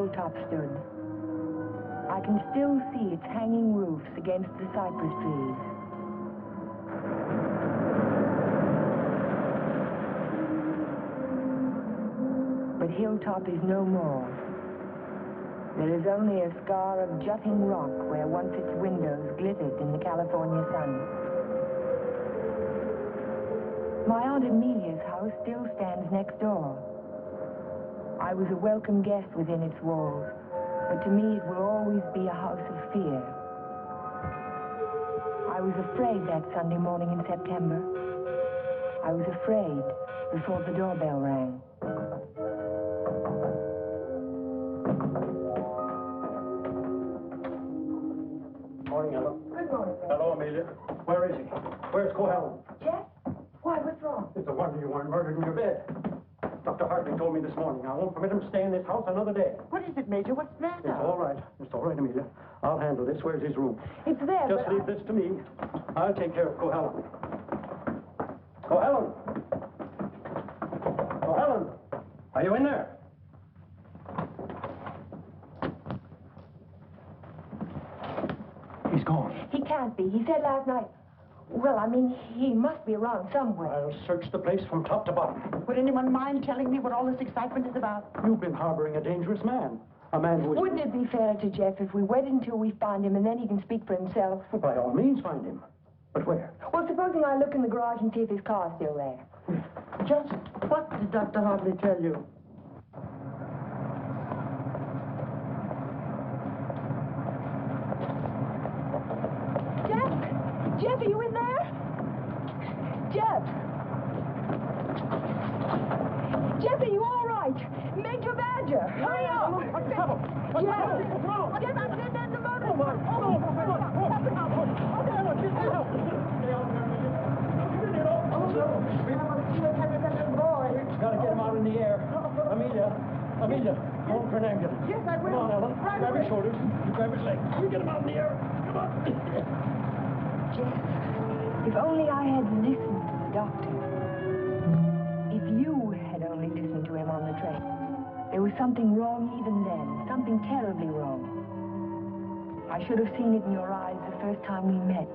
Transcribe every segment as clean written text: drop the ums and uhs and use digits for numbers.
hilltop stood. I can still see its hanging roofs against the cypress trees. But Hilltop is no more. There is only a scar of jutting rock where once its windows glittered in the California sun. My Aunt Amelia's house still stands next door. I was a welcome guest within its walls, but to me it will always be a house of fear. I was afraid that Sunday morning in September. I was afraid before the doorbell rang. Morning, Ella. Good morning, Ray. Hello, Amelia. Where is he? Where's Cohalan? Jeff? Why, what's wrong? It's a wonder you weren't murdered in your bed. Dr. Hartley told me this morning I won't permit him to stay in this house another day. What is it, Major? What's the matter? It's all right. It's all right, Amelia. I'll handle this. Where's his room? It's there, Just but leave this to me. I'll take care of Cohalan. Cohalan! Cohalan! Are you in there? He's gone. He can't be. He said last night... Well, I mean, he must be around somewhere. I'll search the place from top to bottom. Would anyone mind telling me what all this excitement is about? You've been harboring a dangerous man. A man who is... Wouldn't it be fair to Jeff if we wait until we find him and then he can speak for himself? Well, by all means, find him. But where? Well, supposing I look in the garage and see if his car's still there. Just what did Dr. Hartley tell you? Jeff, are you in there? Jeff! Jeff, are you all right? Major Badger! Hurry up! What's the trouble? What's the trouble? What's wrong? Jeff, I'm in the motor. Oh, my. Gotta get him out in the air. Amelia, go for an ambulance. Yes, I will. Come on, Ellen. Right Grab away. his shoulders. You grab his legs. You get him out in the air. Come on. Jeff, if only I had listened to the doctor. If you had only listened to him on the train. There was something wrong even then. Something terribly wrong. I should have seen it in your eyes the first time we met.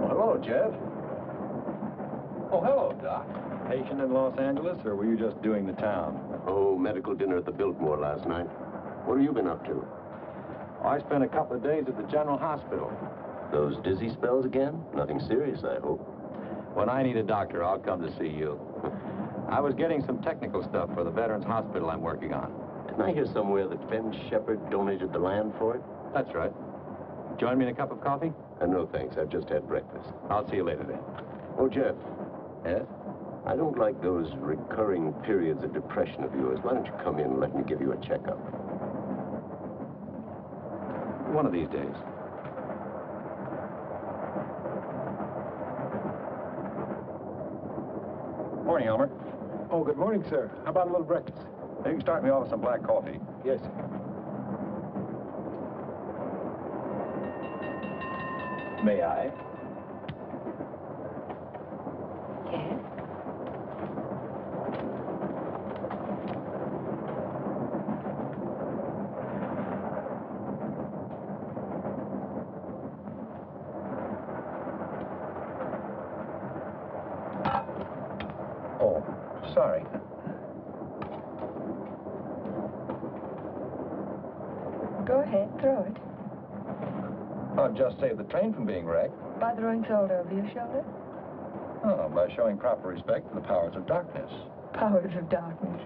Hello, Jeff. Oh, hello, Doc. Patient in Los Angeles, or were you just doing the town? Oh, medical dinner at the Biltmore last night. What have you been up to? I spent a couple of days at the General Hospital. Those dizzy spells again? Nothing serious, I hope. When I need a doctor, I'll come to see you. I was getting some technical stuff for the Veterans Hospital I'm working on. Didn't I hear somewhere that Ben Shepherd donated the land for it? That's right. Join me in a cup of coffee? No, thanks. I've just had breakfast. I'll see you later then. Oh, Jeff, Yes? I don't like those recurring periods of depression of yours. Why don't you come in and let me give you a checkup? One of these days. Morning, Elmer. Oh, good morning, sir. How about a little breakfast? You can start me off with some black coffee. Yes, sir. May I? Yes? Oh, sorry. Go ahead, throw it. I've just saved the train from being wrecked. By throwing salt over your shoulder? Oh, by showing proper respect for the powers of darkness. Powers of darkness.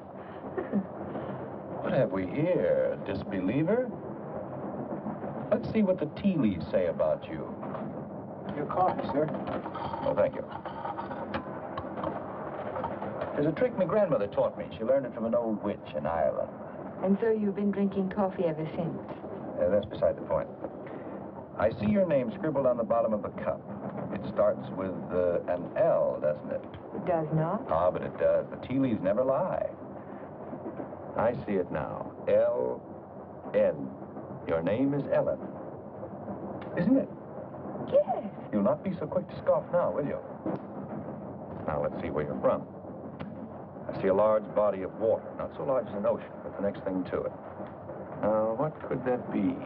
What have we here? A disbeliever? Let's see what the tea leaves say about you. Your coffee, sir. Oh, thank you. There's a trick my grandmother taught me. She learned it from an old witch in Ireland. And so you've been drinking coffee ever since? That's beside the point. I see your name scribbled on the bottom of the cup. It starts with an L, doesn't it? It does not? Ah, but it does. The tea leaves never lie. I see it now. L-N. Your name is Ellen. Isn't it? Yes. You'll not be so quick to scoff now, will you? Now, let's see where you're from. I see a large body of water. Not so large as an ocean, but the next thing to it. What could that be?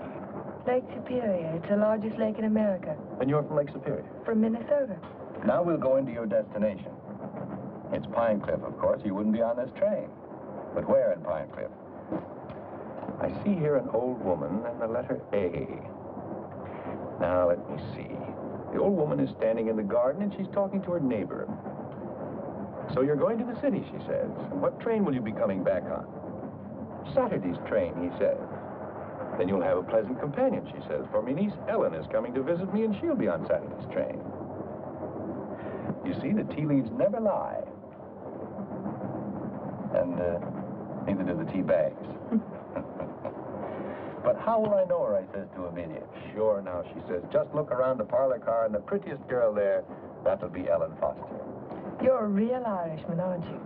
Lake Superior. It's the largest lake in America. And you're from Lake Superior? From Minnesota. Now we'll go into your destination. It's Pine Cliff, of course. You wouldn't be on this train. But where in Pine Cliff? I see here an old woman and the letter A. Now, let me see. The old woman is standing in the garden and she's talking to her neighbor. So you're going to the city, she says. And what train will you be coming back on? Saturday's train, he says. Then you'll have a pleasant companion, she says, for my niece Ellen is coming to visit me and she'll be on Saturday's train. You see, the tea leaves never lie. And neither do the tea bags. But how will I know her, I says to Amelia. Sure now, she says. Just look around the parlor car and the prettiest girl there, that'll be Ellen Foster. You're a real Irishman, aren't you?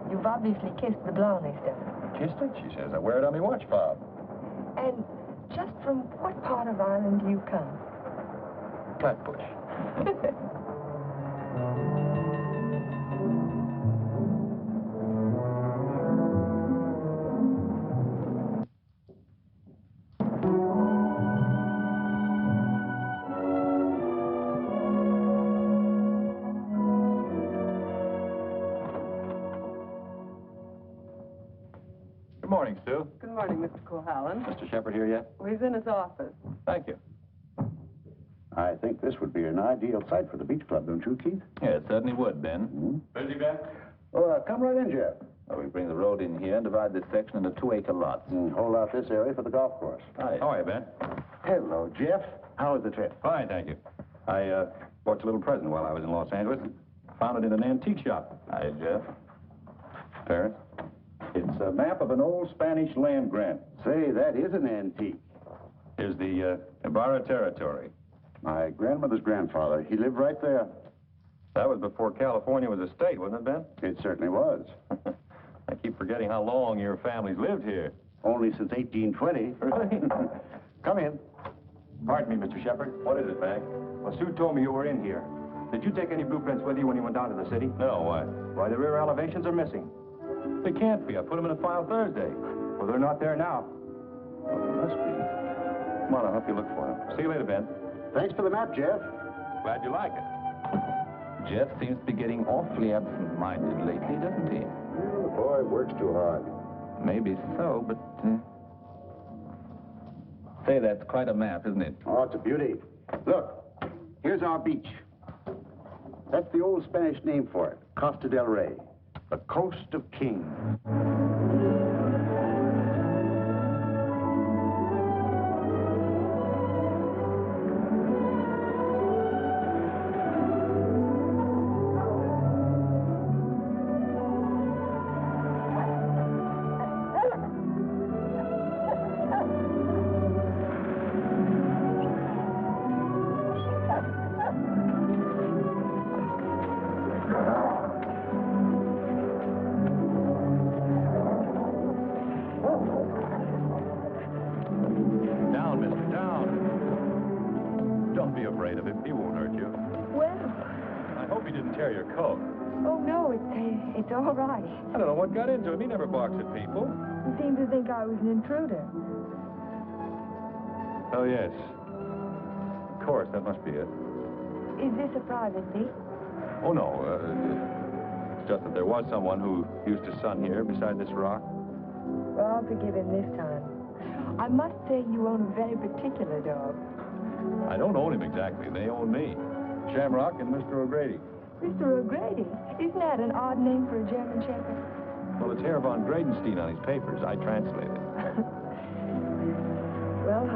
You've obviously kissed the blondie stuff. Kissed it, she says. I wear it on my watch fob. And just from what part of Ireland do you come? Flatbush. Good morning, Sue. Good morning, Mr. Cohalan. Mr. Shepard here yet? Well, he's in his office. Thank you. I think this would be an ideal site for the beach club, don't you, Keith? Yeah, it certainly would, Ben. Busy, Ben? Oh, come right in, Jeff. We bring the road in here and divide this section into 2-acre lots. Hold out this area for the golf course. Hi. How are you, Ben? Hello, Jeff. How was the trip? Fine, thank you. I bought you a little present while I was in Los Angeles. Found it in an antique shop. Hi, Jeff. Parents? It's a map of an old Spanish land grant. Say, that is an antique. Here's the Ibarra territory. My grandmother's grandfather, he lived right there. That was before California was a state, wasn't it, Ben? It certainly was. I keep forgetting how long your family's lived here. Only since 1820. Really? Come in. Pardon me, Mr. Shepard. What is it, Mac? Well, Sue told me you were in here. Did you take any blueprints with you when you went down to the city? No, why? Why, the rear elevations are missing. They can't be. I put them in a file Thursday. Well, they're not there now. Well, there must be. Come on, I'll help you look for them. See you later, Ben. Thanks for the map, Jeff. Glad you like it. Jeff seems to be getting awfully absent-minded lately, doesn't he? Well, the boy works too hard. Maybe so, but... Say, that's quite a map, isn't it? Oh, it's a beauty. Look, here's our beach. That's the old Spanish name for it, Costa del Rey, the Coast of Kings. It's all right. I don't know what got into him. He never barks at people. He seemed to think I was an intruder. Oh, yes. Of course, that must be it. Is this a private beach? Oh, no. It's just that there was someone who used to sun here beside this rock. Well, I'll forgive him this time. I must say you own a very particular dog. I don't own him exactly. They own me. Shamrock and Mr. O'Grady. Mr. O'Grady? Isn't that an odd name for a German Shepherd? Well, it's Herr von Gradenstein on his papers. I translated. Well,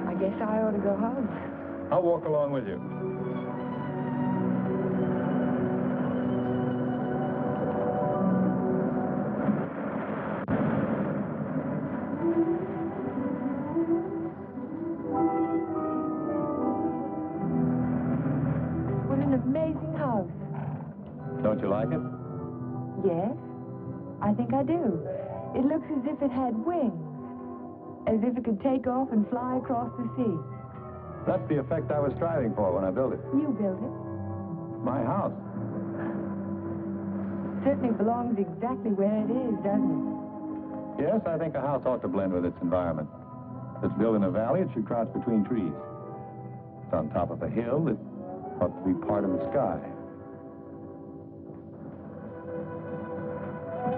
I guess I ought to go home. I'll walk along with you. What an amazing house. Don't you like it? Yes, I think I do. It looks as if it had wings. As if it could take off and fly across the sea. That's the effect I was striving for when I built it. You built it. My house. Certainly belongs exactly where it is, doesn't it? Yes, I think a house ought to blend with its environment. If it's built in a valley, it should crouch between trees. If it's on top of a hill, it ought to be part of the sky. As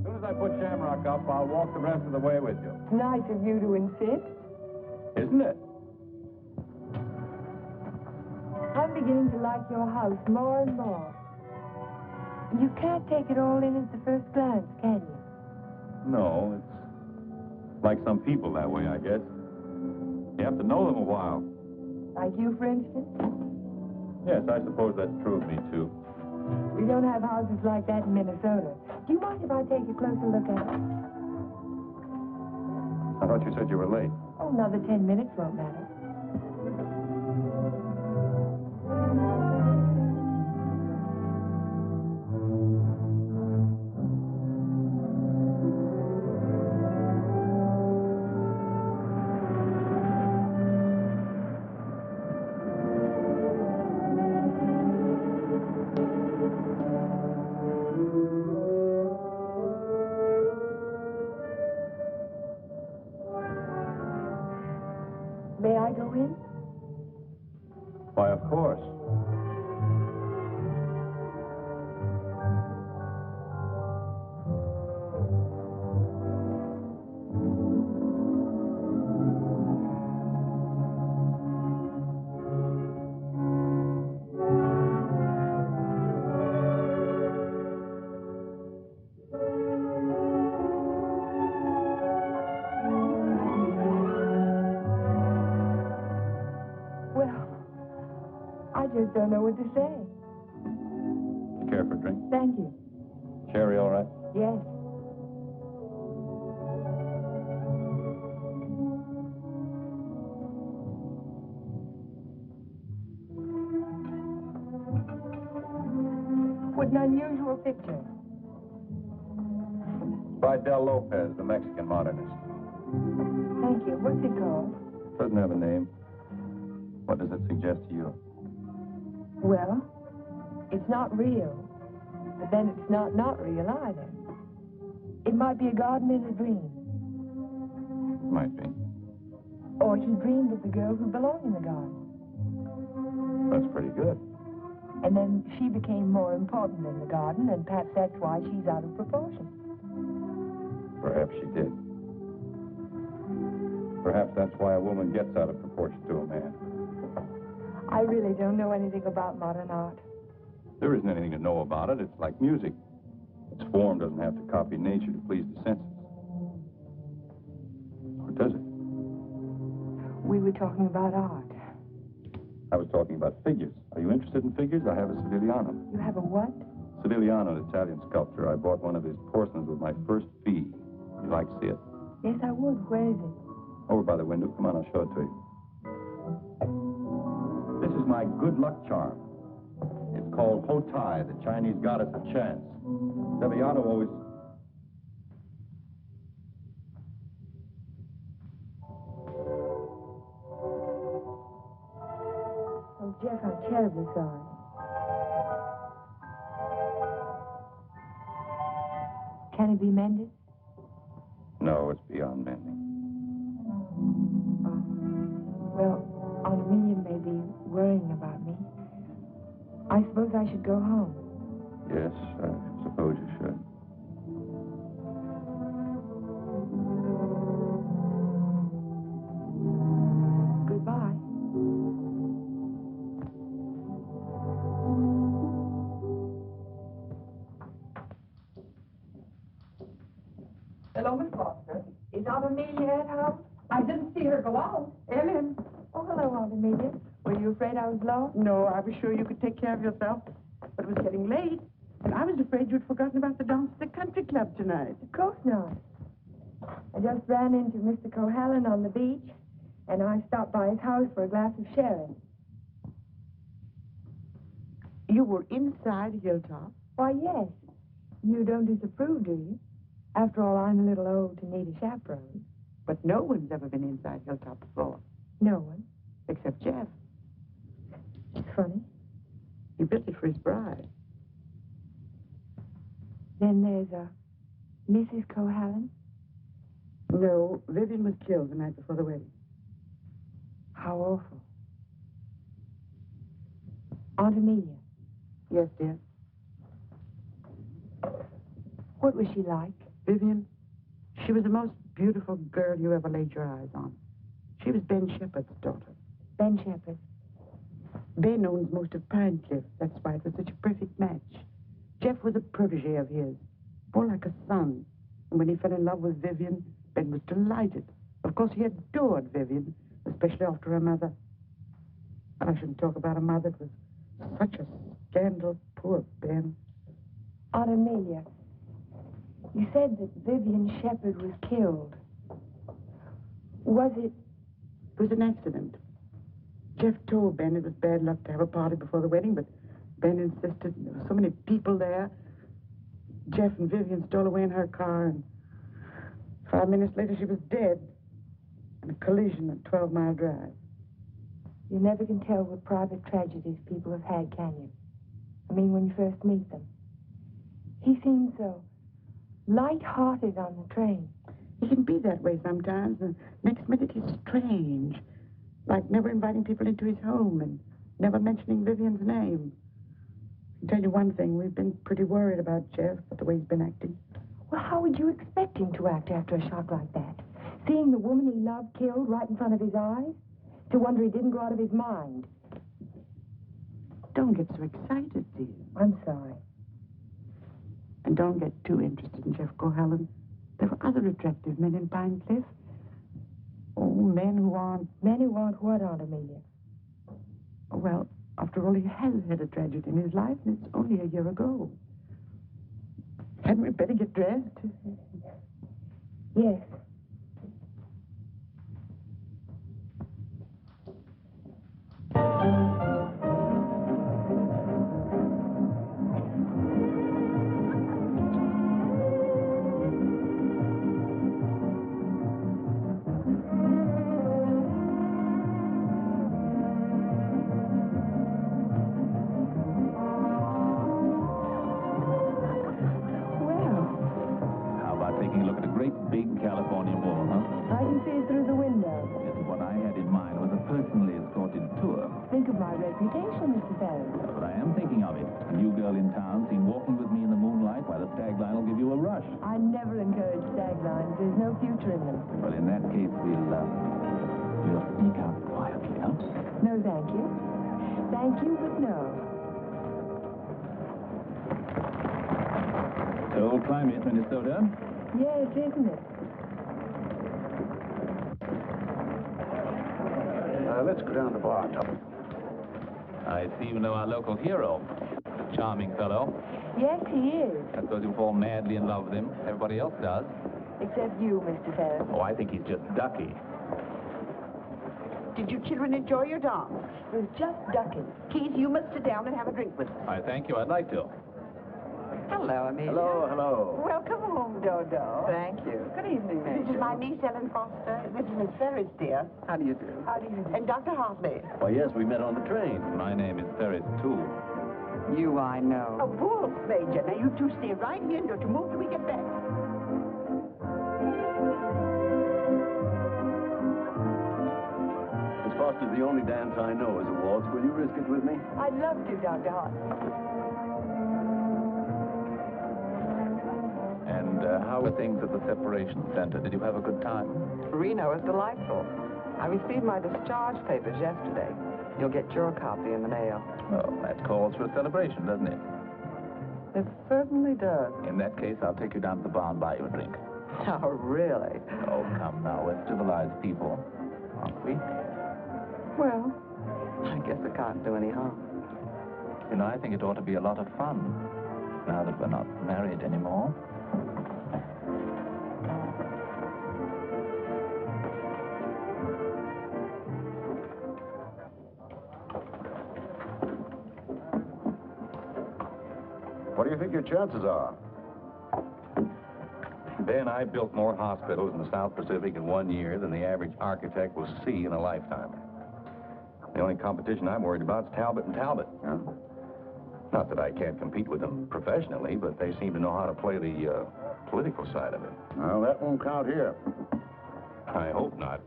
soon as I put Shamrock up, I'll walk the rest of the way with you. Nice of you to insist. Isn't it? I'm beginning to like your house more and more. You can't take it all in at the first glance, can you? No, it's like some people that way, I guess. You have to know them a while. Like you, for instance? Yes, I suppose that's true of me, too. We don't have houses like that in Minnesota. Do you mind if I take a closer look at it? I thought you said you were late. Oh, another 10 minutes won't matter. May I go in? Why, of course. I just don't know what to say. You care for a drink? Thank you. Sherry, all right? Yes. What an unusual picture. By Del Lopez, the Mexican modernist. Thank you. What's it called? Doesn't have a name. What does it suggest to you? Well, it's not real, but then it's not real either. It might be a garden in a dream. Might be. Or he dreamed of the girl who belonged in the garden. That's pretty good. And then she became more important in the garden, and perhaps that's why she's out of proportion. Perhaps she did. Perhaps that's why a woman gets out of proportion to a man. I really don't know anything about modern art. There isn't anything to know about it. It's like music. Its form doesn't have to copy nature to please the senses. Or does it? We were talking about art. I was talking about figures. Are you interested in figures? I have a Sedigliano. You have a what? Sedigliano, an Italian sculptor. I bought one of his porcelains with my first fee. You'd like to see it? Yes, I would. Where is it? Over by the window. Come on, I'll show it to you. This is my good luck charm. It's called Hotai, the Chinese goddess of chance. Sedigliano always... Oh, Jeff, I'm terribly sorry. Can it be mended? No, it's beyond mending. Well, Amelia may be worrying about me. I suppose I should go home. Yes, I suppose you should. Goodbye. Hello, Miss Foster. Is Aunt Amelia at home? I didn't see her go out. Ellen. Oh, hello, Aunt Amelia. Were you afraid I was lost? No, I was sure you could take care of yourself. But it was getting late, and I was afraid you'd forgotten about the dance at the country club tonight. Of course not. I just ran into Mr. Cohalan on the beach, and I stopped by his house for a glass of sherry. You were inside Hilltop? Why, yes. You don't disapprove, do you? After all, I'm a little old to need a chaperone. But no one's ever been inside Hilltop before, No one. except Jeff. It's funny. He built it for his bride. Then there's a Mrs. Cohalan. No, Vivian was killed the night before the wedding. How awful. Aunt Amelia, Yes, dear. what was she like? Vivian, she was the most beautiful girl you ever laid your eyes on. She was Ben Shepherd's daughter. Ben Shepherd. Ben owns most of Pine Cliff. That's why it was such a perfect match. Jeff was a protege of his, more like a son. And when he fell in love with Vivian, Ben was delighted. Of course, he adored Vivian, especially after her mother. And I shouldn't talk about a mother. It was such a scandal. Poor Ben. Aunt Amelia, you said that Vivian Shepherd was killed. Was it? It was an accident. Jeff told Ben it was bad luck to have a party before the wedding, but Ben insisted. There were so many people there. Jeff and Vivian stole away in her car, and 5 minutes later she was dead in a collision at 12-Mile Drive. You never can tell what private tragedies people have had, can you? I mean, when you first meet them. He seemed so light-hearted on the train. He can be that way sometimes, and next minute he's strange, like never inviting people into his home and never mentioning Vivian's name. I can tell you one thing, we've been pretty worried about Jeff, but the way he's been acting. Well, how would you expect him to act after a shock like that? Seeing the woman he loved killed right in front of his eyes? To wonder he didn't go out of his mind. Don't get so excited, dear. I'm sorry. And don't get too interested in Jeff Cohalan. There are other attractive men in Pine Cliff. Oh, men who aren't... Men who aren't what, Aunt Amelia? Well, after all, he has had a tragedy in his life, and it's only a year ago. Hadn't we better get dressed? Yes. Reputation, Mr. Ferris. But I am thinking of it. A new girl in town seen walking with me in the moonlight, why, the stag line will give you a rush. I never encourage stag lines. There's no future in them. Well, in that case, we'll sneak out quietly, huh? No, thank you. Thank you, but no. Cold climate, Minnesota. Yes, isn't it? Let's go down to the bar, Tubby. I see you know our local hero. Charming fellow. Yes, he is. I suppose you fall madly in love with him. Everybody else does. Except you, Mr. Ferris. Oh, I think he's just ducky. Did you children enjoy your dance? It was just ducking. Keith, you must sit down and have a drink with us. I thank you. I'd like to. Hello, Amelia. Hello. Welcome home, Dodo. Thank you. Good evening, Major. This is my niece, Ellen Foster. This is Miss Ferris, dear. How do you do? How do you do? And Dr. Hartley. Why, yes, we met on the train. My name is Ferris, too. You, I know. A wolf, Major. Now, you two stay right here and don't you move till we get back. Miss Foster's the only dance I know is a waltz. Will you risk it with me? I'd love to, Dr. Hartley. And how were things at the separation center? Did you have a good time? Reno is delightful. I received my discharge papers yesterday. You'll get your copy in the mail. Well, that calls for a celebration, doesn't it? It certainly does. In that case, I'll take you down to the bar and buy you a drink. Oh, really? Oh, come now. We're civilized people, aren't we? Well, I guess it can't do any harm. You know, I think it ought to be a lot of fun, now that we're not married anymore. What do you think your chances are? Ben, I built more hospitals in the South Pacific in 1 year than the average architect will see in a lifetime. The only competition I'm worried about is Talbot and Talbot. Yeah? Not that I can't compete with them professionally, but they seem to know how to play the political side of it. Well, that won't count here. I hope not.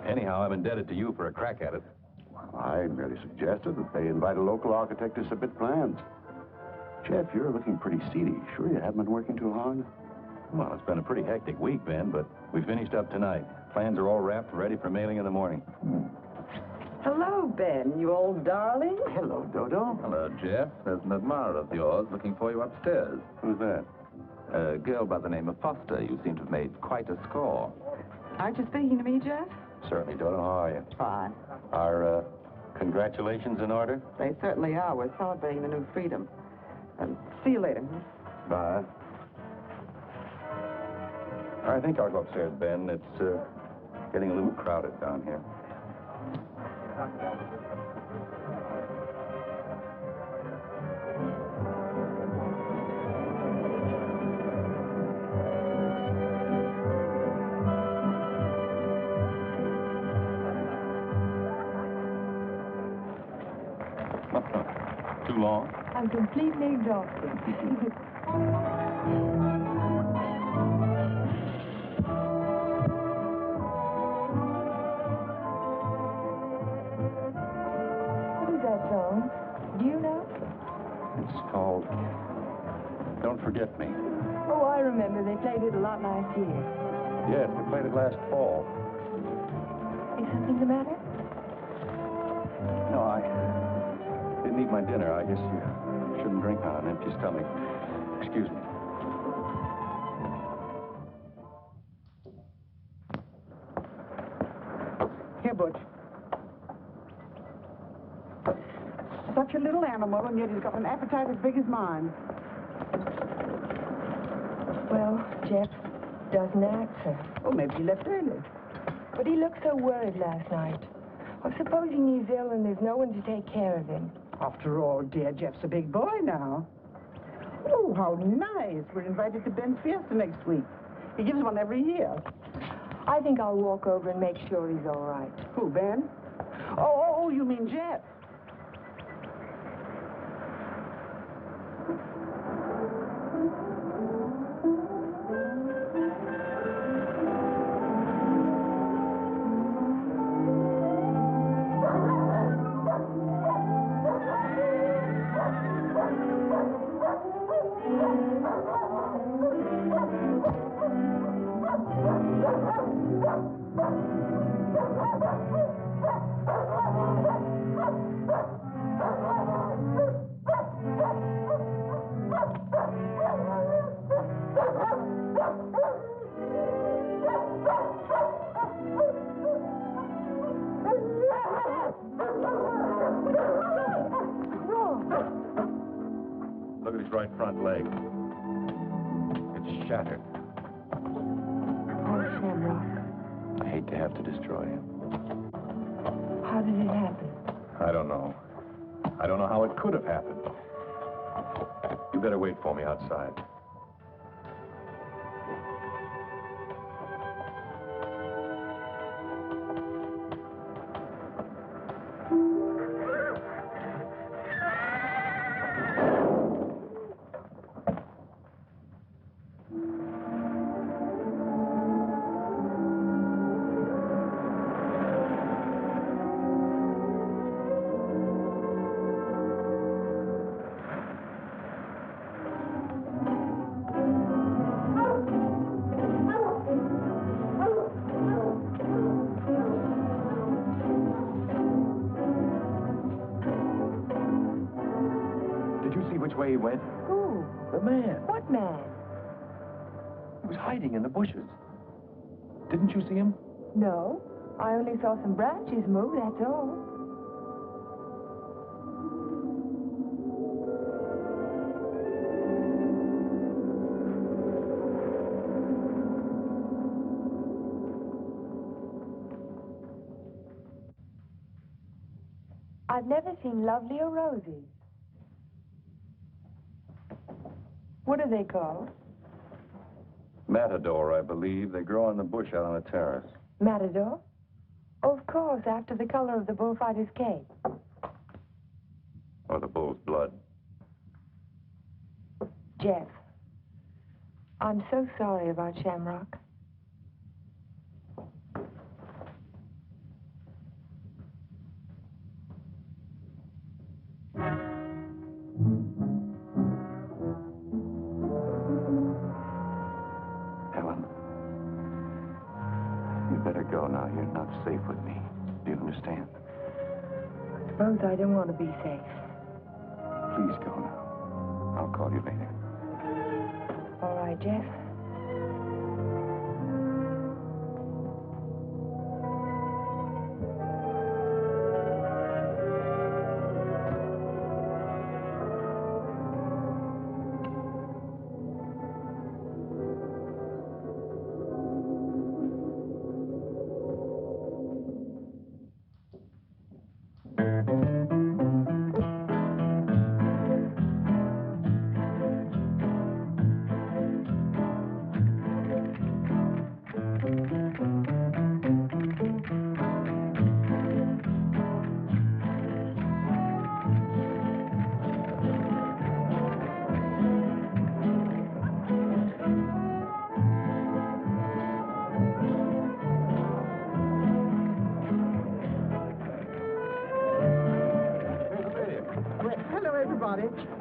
Anyhow, I'm indebted to you for a crack at it. I merely suggested that they invite a local architect to submit plans. Jeff, you're looking pretty seedy. Sure you haven't been working too hard? Well, it's been a pretty hectic week, Ben, but we finished up tonight. Plans are all wrapped, ready for mailing in the morning. Hello, Ben, you old darling. Hello, Dodo. Hello, Jeff. There's an admirer of yours looking for you upstairs. Who's that? A girl by the name of Foster. You seem to have made quite a score. Aren't you speaking to me, Jeff? Certainly, Dodo. How are you? Fine. Are, congratulations in order? They certainly are. We're celebrating the new freedom. See you later. Bye. I think I'll go upstairs, Ben. It's, getting a little crowded down here. Too long? I'm completely exhausted. What is that song? Do you know? It's called Don't Forget Me. Oh, I remember. They played it a lot last year. Yes, we played it last fall. Is something the matter? No, I didn't eat my dinner. I guess you shouldn't drink on an empty stomach. Excuse me. Here, Butch. Such a little animal, and yet he's got an appetite as big as mine. Well, Jeff doesn't answer. Oh, maybe he left early. But he looked so worried last night. Well, supposing he's ill and there's no one to take care of him. After all, dear, Jeff's a big boy now. Oh, how nice. We're invited to Ben's fiesta next week. He gives one every year. I think I'll walk over and make sure he's all right. Who, Ben? Oh, you mean Jeff? Look at his right front leg. It's shattered. Oh, Shamrock. I hate to have to destroy him. How did it happen? I don't know. I don't know how it could have happened. You better wait for me outside. Which way he went? Who? The man. What man? He was hiding in the bushes. Didn't you see him? No. I only saw some branches move, that's all. I've never seen lovelier roses. What are they called? Matador, I believe. They grow on the bush out on the terrace. Matador? Oh, of course, after the color of the bullfighter's cape. Or the bull's blood. Jeff, I'm so sorry about Shamrock. Helen, you better go now. You're not safe with me. Do you understand? I suppose I don't want to be safe. Please go now. I'll call you later. All right, Jeff.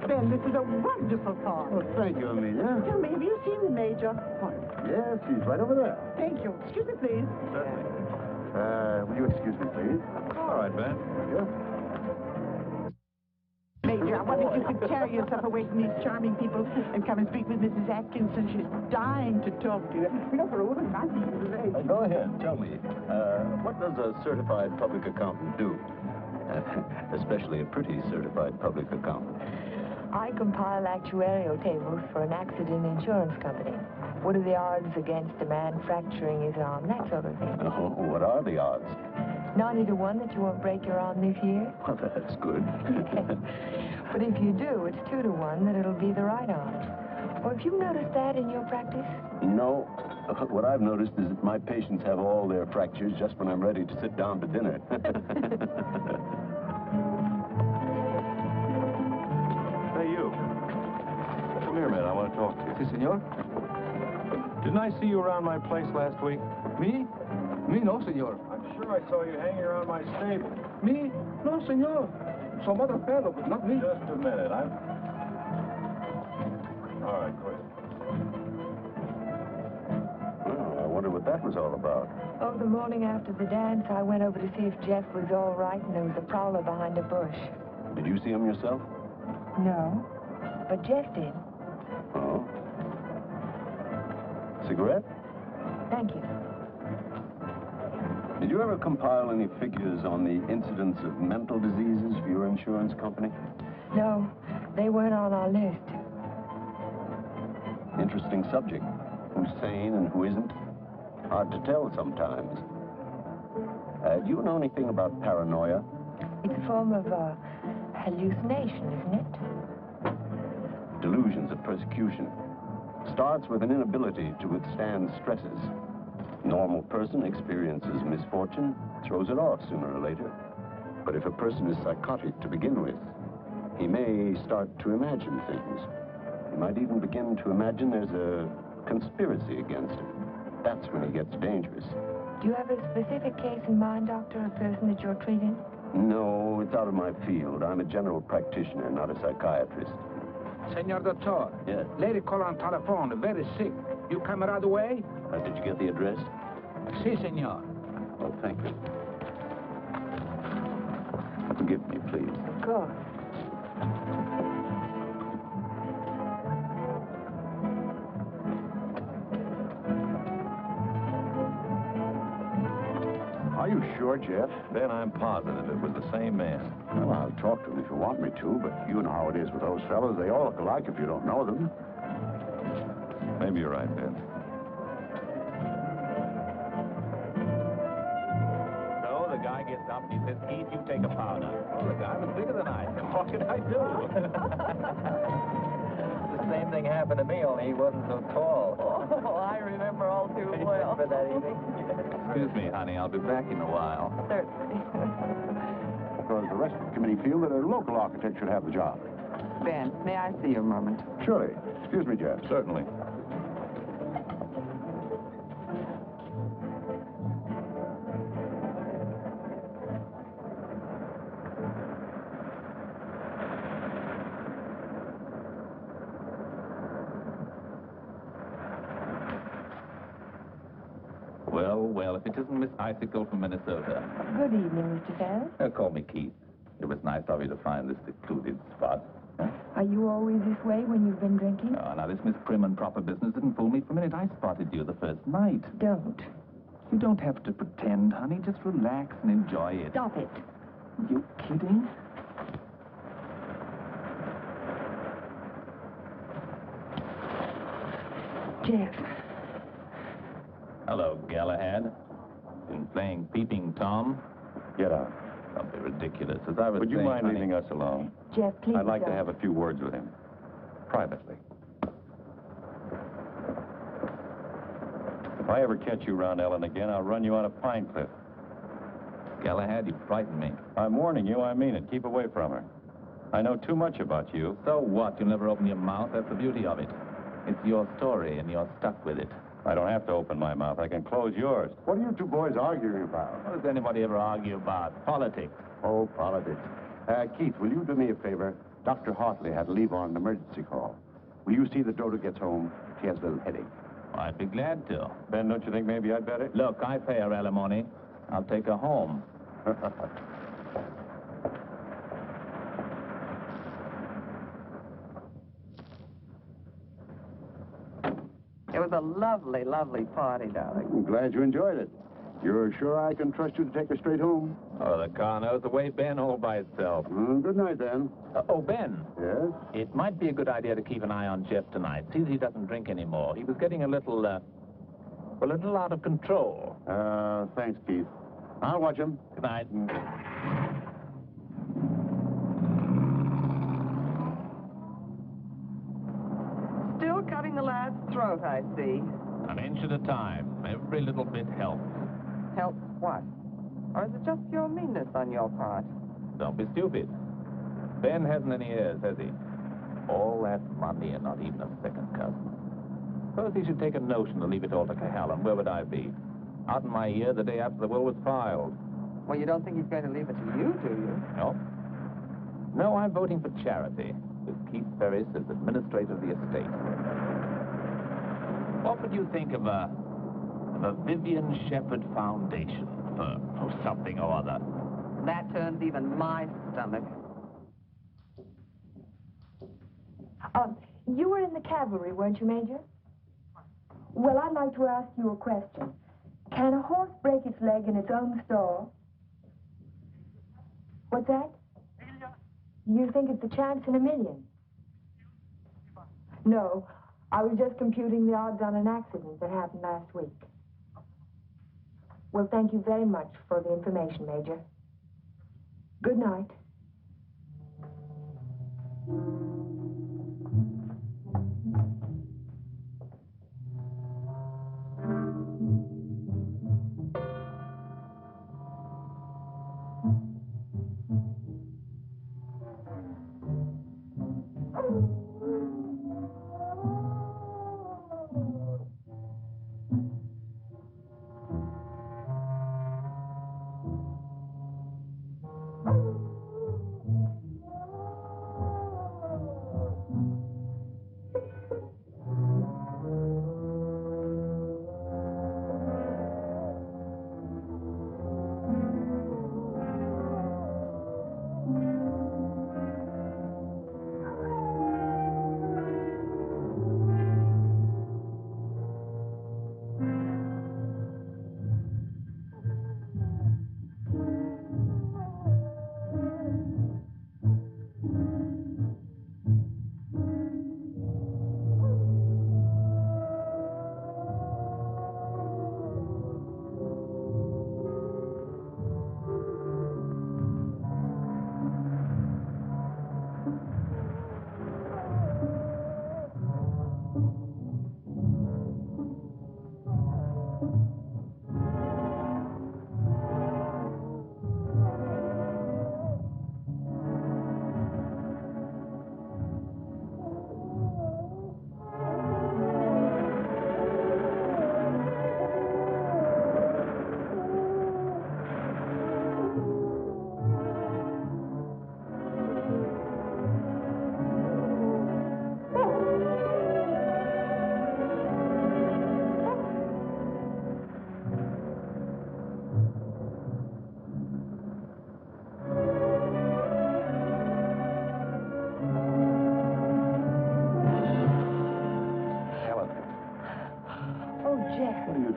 Ben, this is a wonderful car. Oh, thank you, Amelia. Tell me, have you seen the Major? Yes, he's right over there. Thank you. Excuse me, please. Certainly. Will you excuse me, please? All right, Ben. Yes. Major, I wonder if you could carry yourself away from these charming people and come and speak with Mrs. Atkinson. She's dying to talk to you. You know, for a woman not his age. Go ahead, tell me. What does a certified public accountant do? Especially a pretty certified public accountant. I compile actuarial tables for an accident insurance company. What are the odds against a man fracturing his arm? That sort of thing. Oh, what are the odds? 90 to 1 that you won't break your arm this year. Well, that's good. But if you do, it's 2 to 1 that it'll be the right arm. Or have you noticed that in your practice? No. What I've noticed is that my patients have all their fractures just when I'm ready to sit down to dinner. Hey, you. Come here, man. I want to talk to you. Si, senor. Didn't I see you around my place last week? Me? Me, no, senor. I'm sure I saw you hanging around my stable. Me? No, senor. Some other fellow, but not me. Just a minute. All right, quit. Well, I wonder what that was all about. Oh, the morning after the dance, I went over to see if Jeff was all right, and there was a prowler behind a bush. Did you see him yourself? No, but Jeff did. Oh. Cigarette? Thank you. Did you ever compile any figures on the incidence of mental diseases for your insurance company? No, they weren't on our list. Interesting subject. Who's sane and who isn't? Hard to tell sometimes. Do you know anything about paranoia? It's a form of hallucination, isn't it? Delusions of persecution. Starts with an inability to withstand stresses. Normal person experiences misfortune, throws it off sooner or later. But if a person is psychotic to begin with, he may start to imagine things. He might even begin to imagine there's a conspiracy against him. That's when he gets dangerous. Do you have a specific case in mind, Doctor, a person that you're treating? No, it's out of my field. I'm a general practitioner, not a psychiatrist. Senor Doctor. Yes. Lady call on telephone, very sick. You come right away? Did you get the address? Si, senor. Oh, thank you. Forgive me, please. Of course. Are you sure, Jeff? Ben, I'm positive it was the same man. Well, I'll talk to him if you want me to, but you know how it is with those fellows. They all look alike if you don't know them. Maybe you're right, Ben. So the guy gets up and he says, Keith, you take a powder. Oh, the guy was bigger than I. What can I do? Same thing happened to me, only he wasn't so tall. Oh, I remember all too well. For that evening? Excuse me, honey. I'll be back in a while. Certainly. Because the rest of the committee feel that a local architect should have the job. Ben, may I see you a moment? Surely. Excuse me, Jeff. Certainly. Well, if it isn't Miss Icicle from Minnesota. Good evening, Mr. Ferris. Call me Keith. It was nice of you to find this secluded spot. Huh? Are you always this way when you've been drinking? Oh, now, this Miss Prim and Proper business didn't fool me for a minute. I spotted you the first night. Don't. You don't have to pretend, honey. Just relax and enjoy it. Stop it. You kidding? Jeff. Hello, Galahad. Been playing Peeping Tom? Get out. Don't be ridiculous. As I was Would you saying, mind honey, leaving us alone? Jeff, please I'd like to don't. have a few words with him. Privately. If I ever catch you around Ellen again, I'll run you out of Pine Cliff. Galahad, you frighten me. I'm warning you, I mean it. Keep away from her. I know too much about you. So what? You'll never open your mouth. That's the beauty of it. It's your story, and you're stuck with it. I don't have to open my mouth. I can close yours. What are you two boys arguing about? What does anybody ever argue about? Politics. Oh, politics. Keith, will you do me a favor? Dr. Hartley had to leave on an emergency call. Will you see that Dodo gets home? She has a little headache. I'd be glad to. Ben, don't you think maybe I'd better? Look, I pay her alimony. I'll take her home. It was a lovely, lovely party, darling. I'm glad you enjoyed it. You're sure I can trust you to take her straight home? Oh, the car knows the way, Ben, all by itself. Good night, then. Oh, Ben. Yes? It might be a good idea to keep an eye on Jeff tonight. See that he doesn't drink anymore. He was getting a little out of control. Thanks, Keith. I'll watch him. Good night. Still cutting the lad's throat, I see. An inch at a time. Every little bit helps. Helps what? Or is it just pure meanness on your part? Don't be stupid. Ben hasn't any heirs, has he? All that money and not even a second cousin. Suppose he should take a notion to leave it all to Cohalan. Where would I be? Out in my ear the day after the will was filed. Well, you don't think he's going to leave it to you, do you? No. No, I'm voting for charity, with Keith Ferris as administrator of the estate. What would you think of a Vivian Shepherd Foundation for something or other? That turns even my stomach. You were in the cavalry, weren't you, Major? Well, I'd like to ask you a question. Can a horse break its leg in its own stall? What's that? You think it's a chance in a million? No, I was just computing the odds on an accident that happened last week. Well, thank you very much for the information, Major. Good night.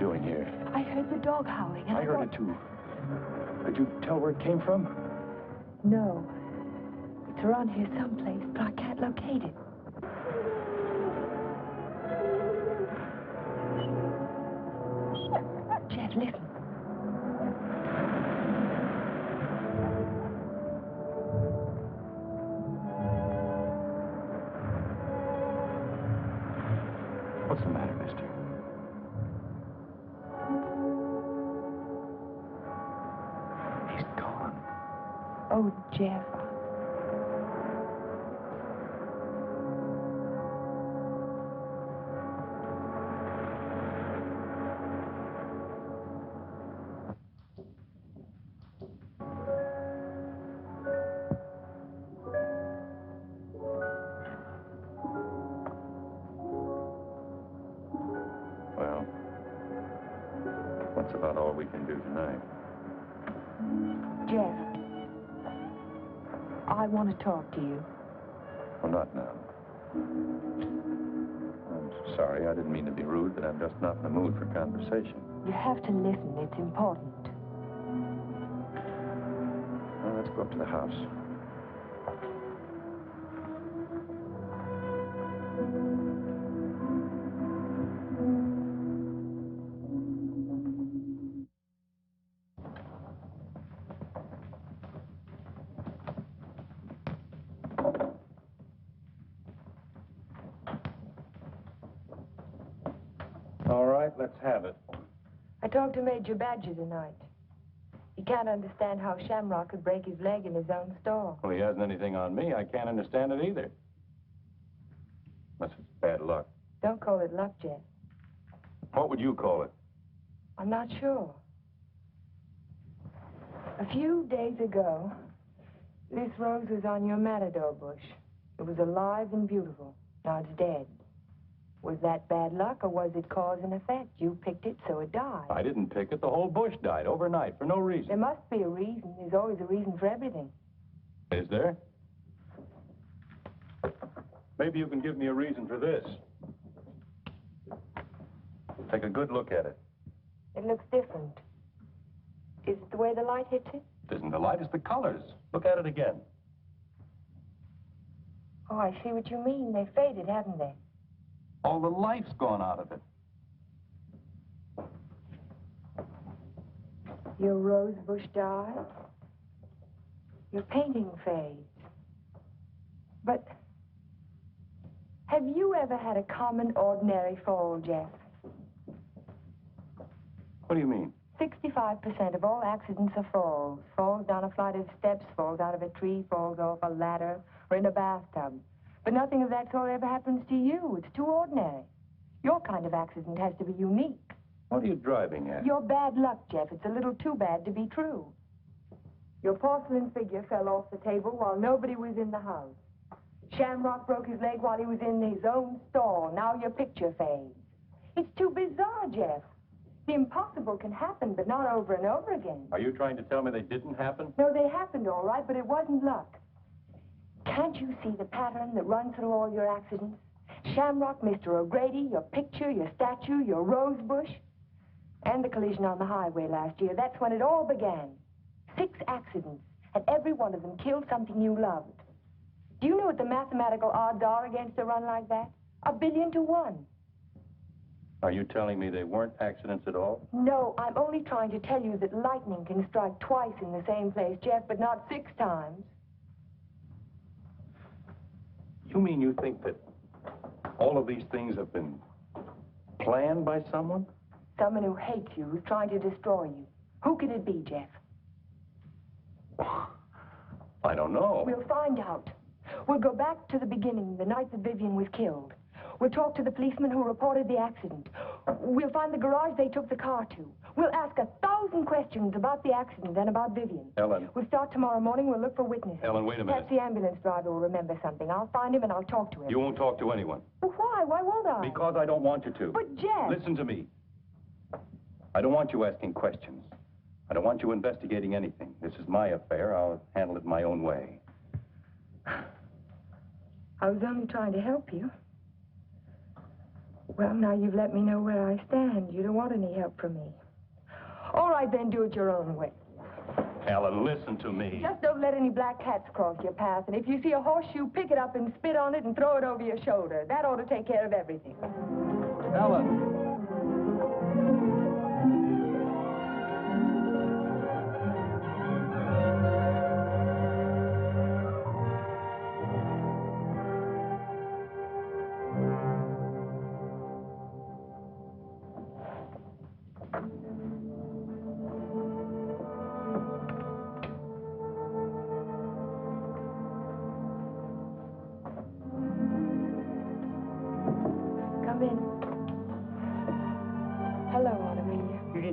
doing here? I heard the dog howling. And I heard it too. Could you tell where it came from? No. It's around here someplace, but I can't locate it. Jeff, listen. What's the matter, mister? He's gone. Oh, Jeff. Well, that's about all we can do tonight. Jeff. I want to talk to you. Well, not now. I'm sorry, I didn't mean to be rude, but I'm just not in the mood for conversation. You have to listen. It's important. Well, let's go up to the house. All right, let's have it. I talked to Major Badger tonight. He can't understand how Shamrock could break his leg in his own store. Well, he hasn't anything on me. I can't understand it either. Unless it's bad luck. Don't call it luck, Jeff. What would you call it? I'm not sure. A few days ago, this rose was on your matador bush. It was alive and beautiful. Now it's dead. Was that bad luck, or was it cause and effect? You picked it, so it died. I didn't pick it. The whole bush died overnight for no reason. There must be a reason. There's always a reason for everything. Is there? Maybe you can give me a reason for this. Take a good look at it. It looks different. Is it the way the light hits it? It isn't the light, it's the colors. Look at it again. Oh, I see what you mean. They faded, haven't they? All the life's gone out of it. Your rose bush died. Your painting fades. But have you ever had a common, ordinary fall, Jeff? What do you mean? 65% of all accidents are falls. Falls down a flight of steps, falls out of a tree, falls off a ladder, or in a bathtub. But nothing of that sort ever happens to you. It's too ordinary. Your kind of accident has to be unique. What are you driving at? Your bad luck, Jeff. It's a little too bad to be true. Your porcelain figure fell off the table while nobody was in the house. Shamrock broke his leg while he was in his own stall. Now your picture fades. It's too bizarre, Jeff. The impossible can happen, but not over and over again. Are you trying to tell me they didn't happen? No, they happened all right, but it wasn't luck. Can't you see the pattern that runs through all your accidents? Shamrock, Mr. O'Grady, your picture, your statue, your rose bush, and the collision on the highway last year. That's when it all began. 6 accidents, and every one of them killed something you loved. Do you know what the mathematical odds are against a run like that? 1 billion to 1. Are you telling me they weren't accidents at all? No, I'm only trying to tell you that lightning can strike twice in the same place, Jeff, but not 6 times. You mean you think that all of these things have been planned by someone? Someone who hates you, who's trying to destroy you. Who could it be, Jeff? I don't know. We'll find out. We'll go back to the beginning, the night that Vivian was killed. We'll talk to the policeman who reported the accident. We'll find the garage they took the car to. We'll ask 1,000 questions about the accident and about Vivian. Ellen. We'll start tomorrow morning. We'll look for witnesses. Ellen, wait a minute. Perhaps the ambulance driver will remember something. I'll find him and I'll talk to him. You won't talk to anyone. Well, why? Why won't I? Because I don't want you to. But, Jeff... Listen to me. I don't want you asking questions. I don't want you investigating anything. This is my affair. I'll handle it my own way. I was only trying to help you. Well, now you've let me know where I stand. You don't want any help from me. All right, then, do it your own way. Helen, listen to me. Just don't let any black cats cross your path. And if you see a horseshoe, pick it up and spit on it and throw it over your shoulder. That ought to take care of everything. Helen.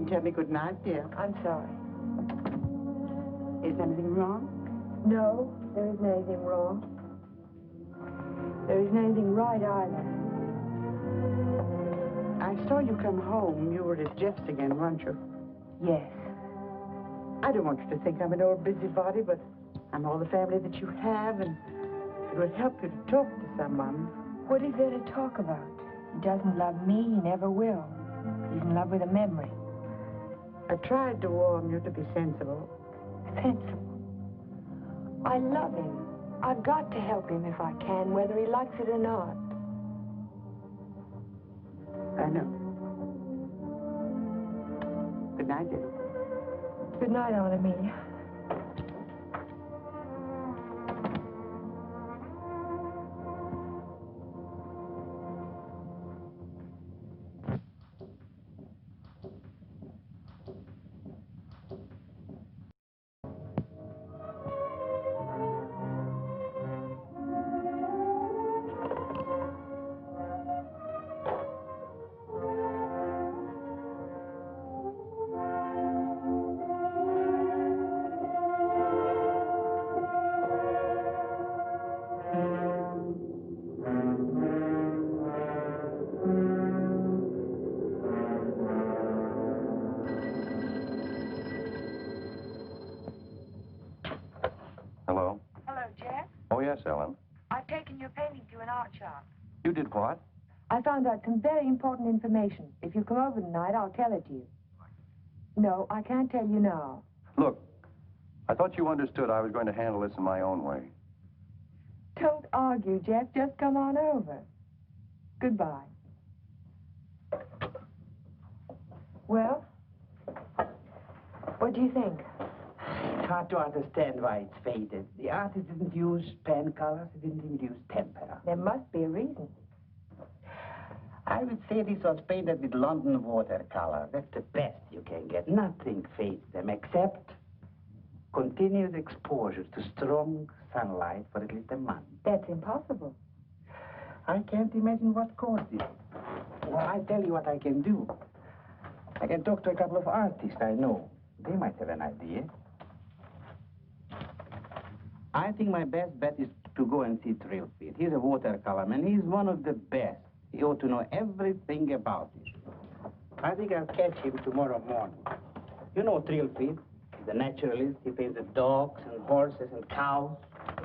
Tell me good night, dear. I'm sorry. Is anything wrong? No, there isn't anything wrong. There isn't anything right either. I saw you come home. You were at Jeff's again, weren't you? Yes. I don't want you to think I'm an old busybody, but I'm all the family that you have, and it would help you to talk to someone. What is there to talk about? He doesn't love me. He never will. He's in love with a memory. I tried to warn you to be sensible. Sensible? I love him. I've got to help him if I can, whether he likes it or not. I know. Good night, dear. Good night, Aunt Amelia. Hello? Hello, Jeff. Oh, yes, Ellen. I've taken your painting to an art shop. You did what? I found out some very important information. If you come over tonight, I'll tell it to you. No, I can't tell you now. Look, I thought you understood I was going to handle this in my own way. Don't argue, Jeff. Just come on over. Goodbye. Well, what do you think? It's hard to understand why it's faded. The artist didn't use pen colors. He didn't even use tempera. There must be a reason. I would say this was painted with London watercolor. That's the best you can get. Nothing fades them except continuous exposure to strong sunlight for at least a month. That's impossible. I can't imagine what caused it. Well, I'll tell you what I can do. I can talk to a couple of artists I know. They might have an idea. I think my best bet is to go and see Trilfield. He's a watercolor man. He's one of the best. He ought to know everything about it. I think I'll catch him tomorrow morning. You know Trilfield, the naturalist. He paints the dogs and horses and cows.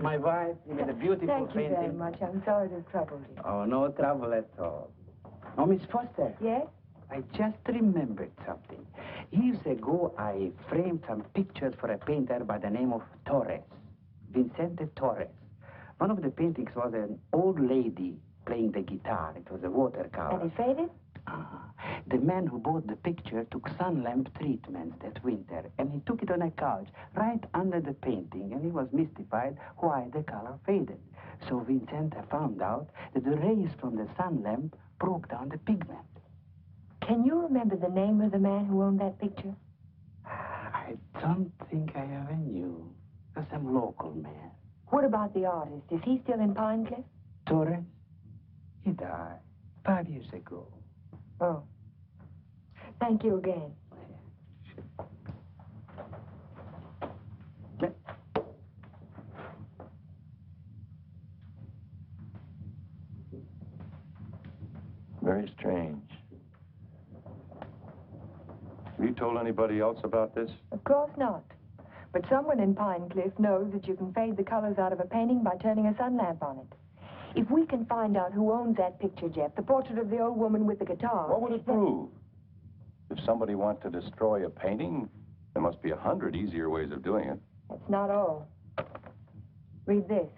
My wife, he made a beautiful Thank painting. you very much. I'm sorry to trouble you. Oh, no trouble at all. Oh, Miss Foster. Yes? I just remembered something. Years ago, I framed some pictures for a painter by the name of Torres, Vicente Torres. One of the paintings was an old lady playing the guitar. It was a watercolor. And it faded? The man who bought the picture took sun lamp treatments that winter, and he took it on a couch right under the painting, and he was mystified why the color faded. So Vicente found out that the rays from the sun lamp broke down the pigment. Can you remember the name of the man who owned that picture? I don't think I ever knew. It was some local man. What about the artist? Is he still in Pine Cliff? Torres? He died 5 years ago. Oh. Thank you again. Very strange. Have you told anybody else about this? Of course not. But someone in Pine Cliff knows that you can fade the colors out of a painting by turning a sun lamp on it. If we can find out who owns that picture, Jeff, the portrait of the old woman with the guitar... What would it prove? If somebody wants to destroy a painting, there must be 100 easier ways of doing it. That's not all. Read this.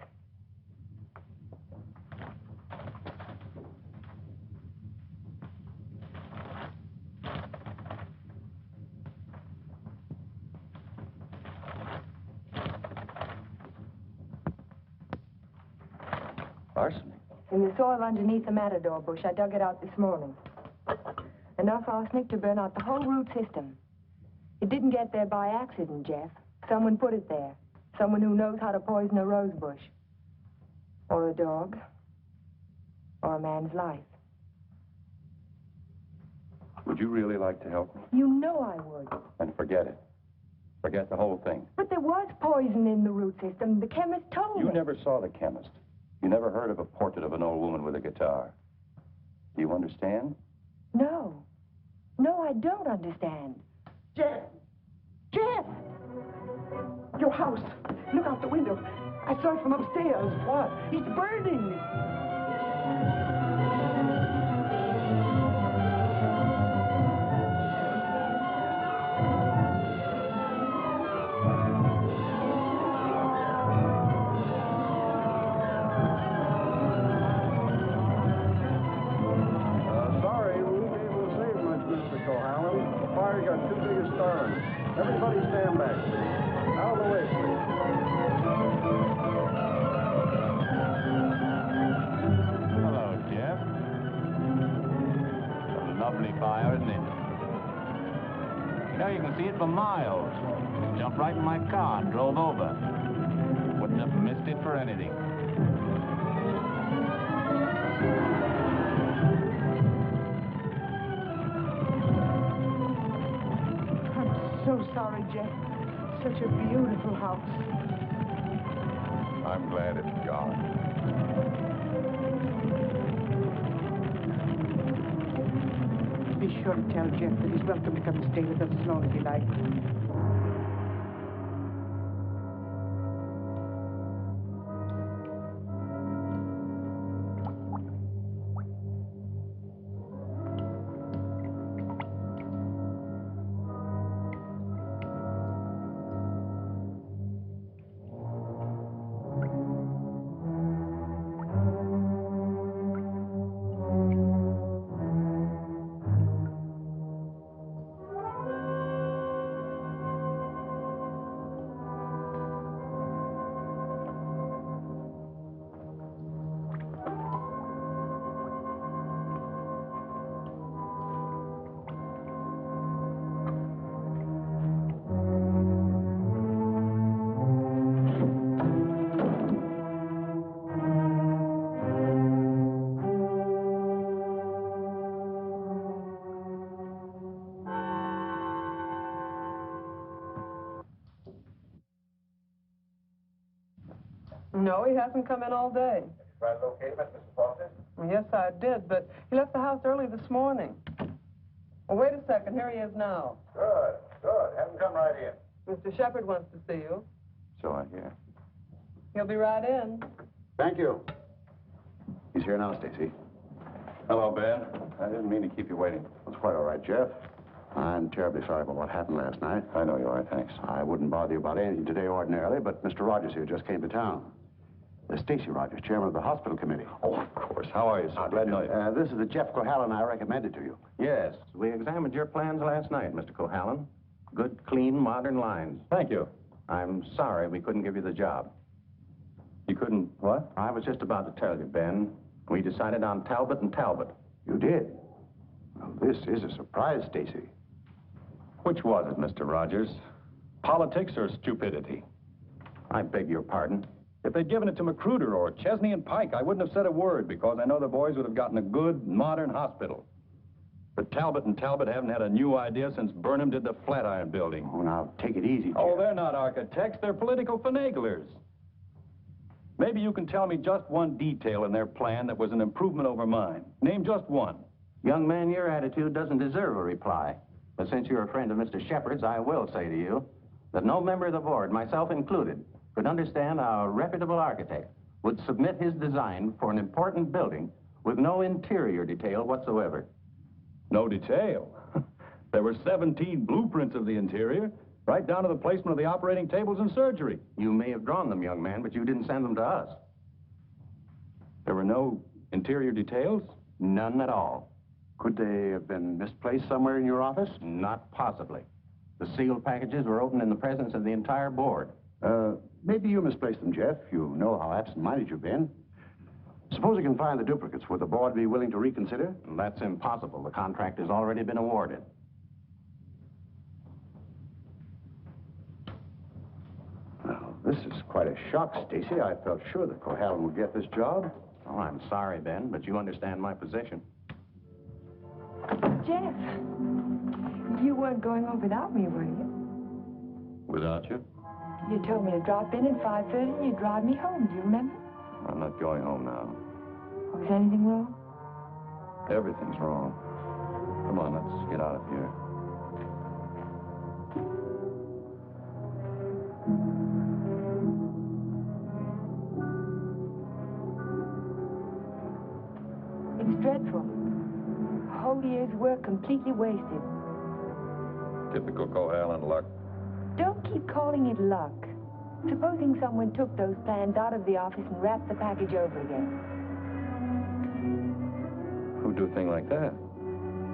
Arsenic? In the soil underneath the matador bush. I dug it out this morning. Enough arsenic to burn out the whole root system. It didn't get there by accident, Jeff. Someone put it there. Someone who knows how to poison a rose bush. Or a dog. Or a man's life. Would you really like to help me? You know I would. Then forget it. Forget the whole thing. But there was poison in the root system. The chemist told me. You never saw the chemist. You never heard of a portrait of an old woman with a guitar. Do you understand? No. No, I don't understand. Jeff! Jeff! Your house. Look out the window. I saw it from upstairs. What? It's burning. Sorry, we won't be able to save much, Mr. Cohalan. The fire got too big a start. Everybody stand back, please. Out of the way, please. Hello, Jeff. A lovely fire, isn't it? You know, you can see it for miles. Jumped right in my car and drove over. Wouldn't have missed it for anything. I'm so sorry, Jeff. Such a beautiful house. I'm glad it's gone. Be sure to tell Jeff that he's welcome to come and stay with us as long as he likes. No, he hasn't come in all day. Right, okay, Mr. Foster? Yes, I did, but he left the house early this morning. Well, wait a second. Here he is now. Good, good. Have him come right in. Mr. Shepard wants to see you. So I hear. He'll be right in. Thank you. He's here now, Stacy. Hello, Ben. I didn't mean to keep you waiting. It's quite all right, Jeff. I'm terribly sorry about what happened last night. I know you are, thanks. I wouldn't bother you about anything today ordinarily, but Mr. Rogers here just came to town. Stacy Rogers, chairman of the hospital committee. Oh, of course. How are you, sir? Glad to know you. This is the Jeff Cohalan I recommended to you. Yes, we examined your plans last night, Mr. Cohalan. Good, clean, modern lines. Thank you. I'm sorry we couldn't give you the job. You couldn't, what? I was just about to tell you, Ben. We decided on Talbot and Talbot. You did? Well, this is a surprise, Stacy. Which was it, Mr. Rogers? Politics or stupidity? I beg your pardon. If they'd given it to Magruder or Chesney and Pike, I wouldn't have said a word because I know the boys would have gotten a good, modern hospital. But Talbot and Talbot haven't had a new idea since Burnham did the Flatiron Building. Oh, now, take it easy, Jeff. Oh, they're not architects. They're political finaglers. Maybe you can tell me just one detail in their plan that was an improvement over mine. Name just one. Young man, your attitude doesn't deserve a reply. But since you're a friend of Mr. Shepard's, I will say to you that no member of the board, myself included, could understand how a reputable architect would submit his design for an important building with no interior detail whatsoever? No detail. There were 17 blueprints of the interior, right down to the placement of the operating tables and surgery. You may have drawn them, young man, but you didn't send them to us. There were no interior details? None at all. Could they have been misplaced somewhere in your office? Not possibly. The sealed packages were opened in the presence of the entire board. Maybe you misplaced them, Jeff. You know how absent-minded you've been. Suppose you can find the duplicates. Would the board be willing to reconsider? That's impossible. The contract has already been awarded. Well, this is quite a shock, Stacy. I felt sure that Cohalan would get this job. Oh, I'm sorry, Ben, but you understand my position. Jeff, you weren't going home without me, were you? Without you? You told me to drop in at 5:30 and you'd drive me home. Do you remember? I'm not going home now. Oh, is anything wrong? Everything's wrong. Come on, let's get out of here. It's dreadful. A whole year's work completely wasted. Typical Cohalan luck. Don't keep calling it luck. Supposing someone took those plans out of the office and wrapped the package over again. Who'd do a thing like that?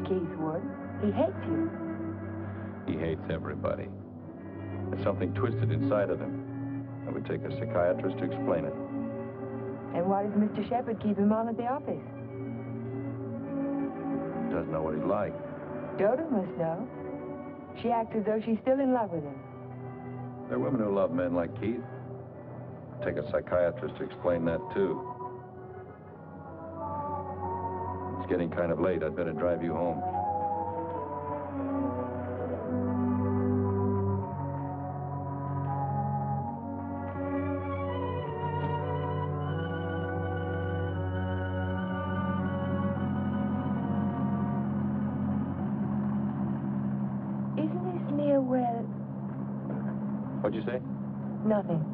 Keith would. He hates you. He hates everybody. There's something twisted inside of him. It would take a psychiatrist to explain it. And why does Mr. Shepard keep him on at the office? He doesn't know what he'd like. Dodo must know. She acts as though she's still in love with him. There are women who love men like Keith. Take a psychiatrist to explain that, too. It's getting kind of late. I'd better drive you home. Isn't this near where... What'd you say? Nothing.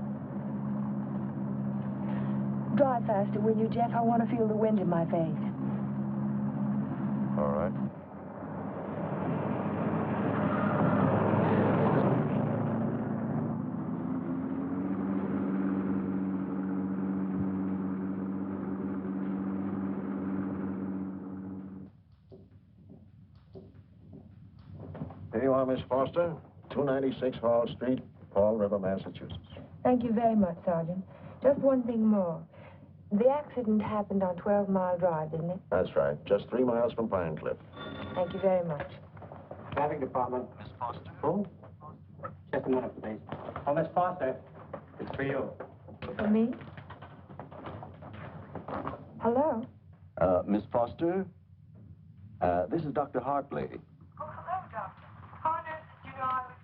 Drive faster, will you, Jeff? I want to feel the wind in my face. All right. Here you are, Miss Foster. 296 Hall Street, Fall River, Massachusetts. Thank you very much, Sergeant. Just one thing more. The accident happened on 12 Mile Drive, didn't it? That's right. Just 3 miles from Pine Cliff. Thank you very much. Traffic Department. Miss Foster. Who? Just a minute, please. Oh, Miss Foster. It's for you. For me? Hello? Miss Foster? This is Dr. Hartley. Oh, hello, Doctor. How on earth did you know I was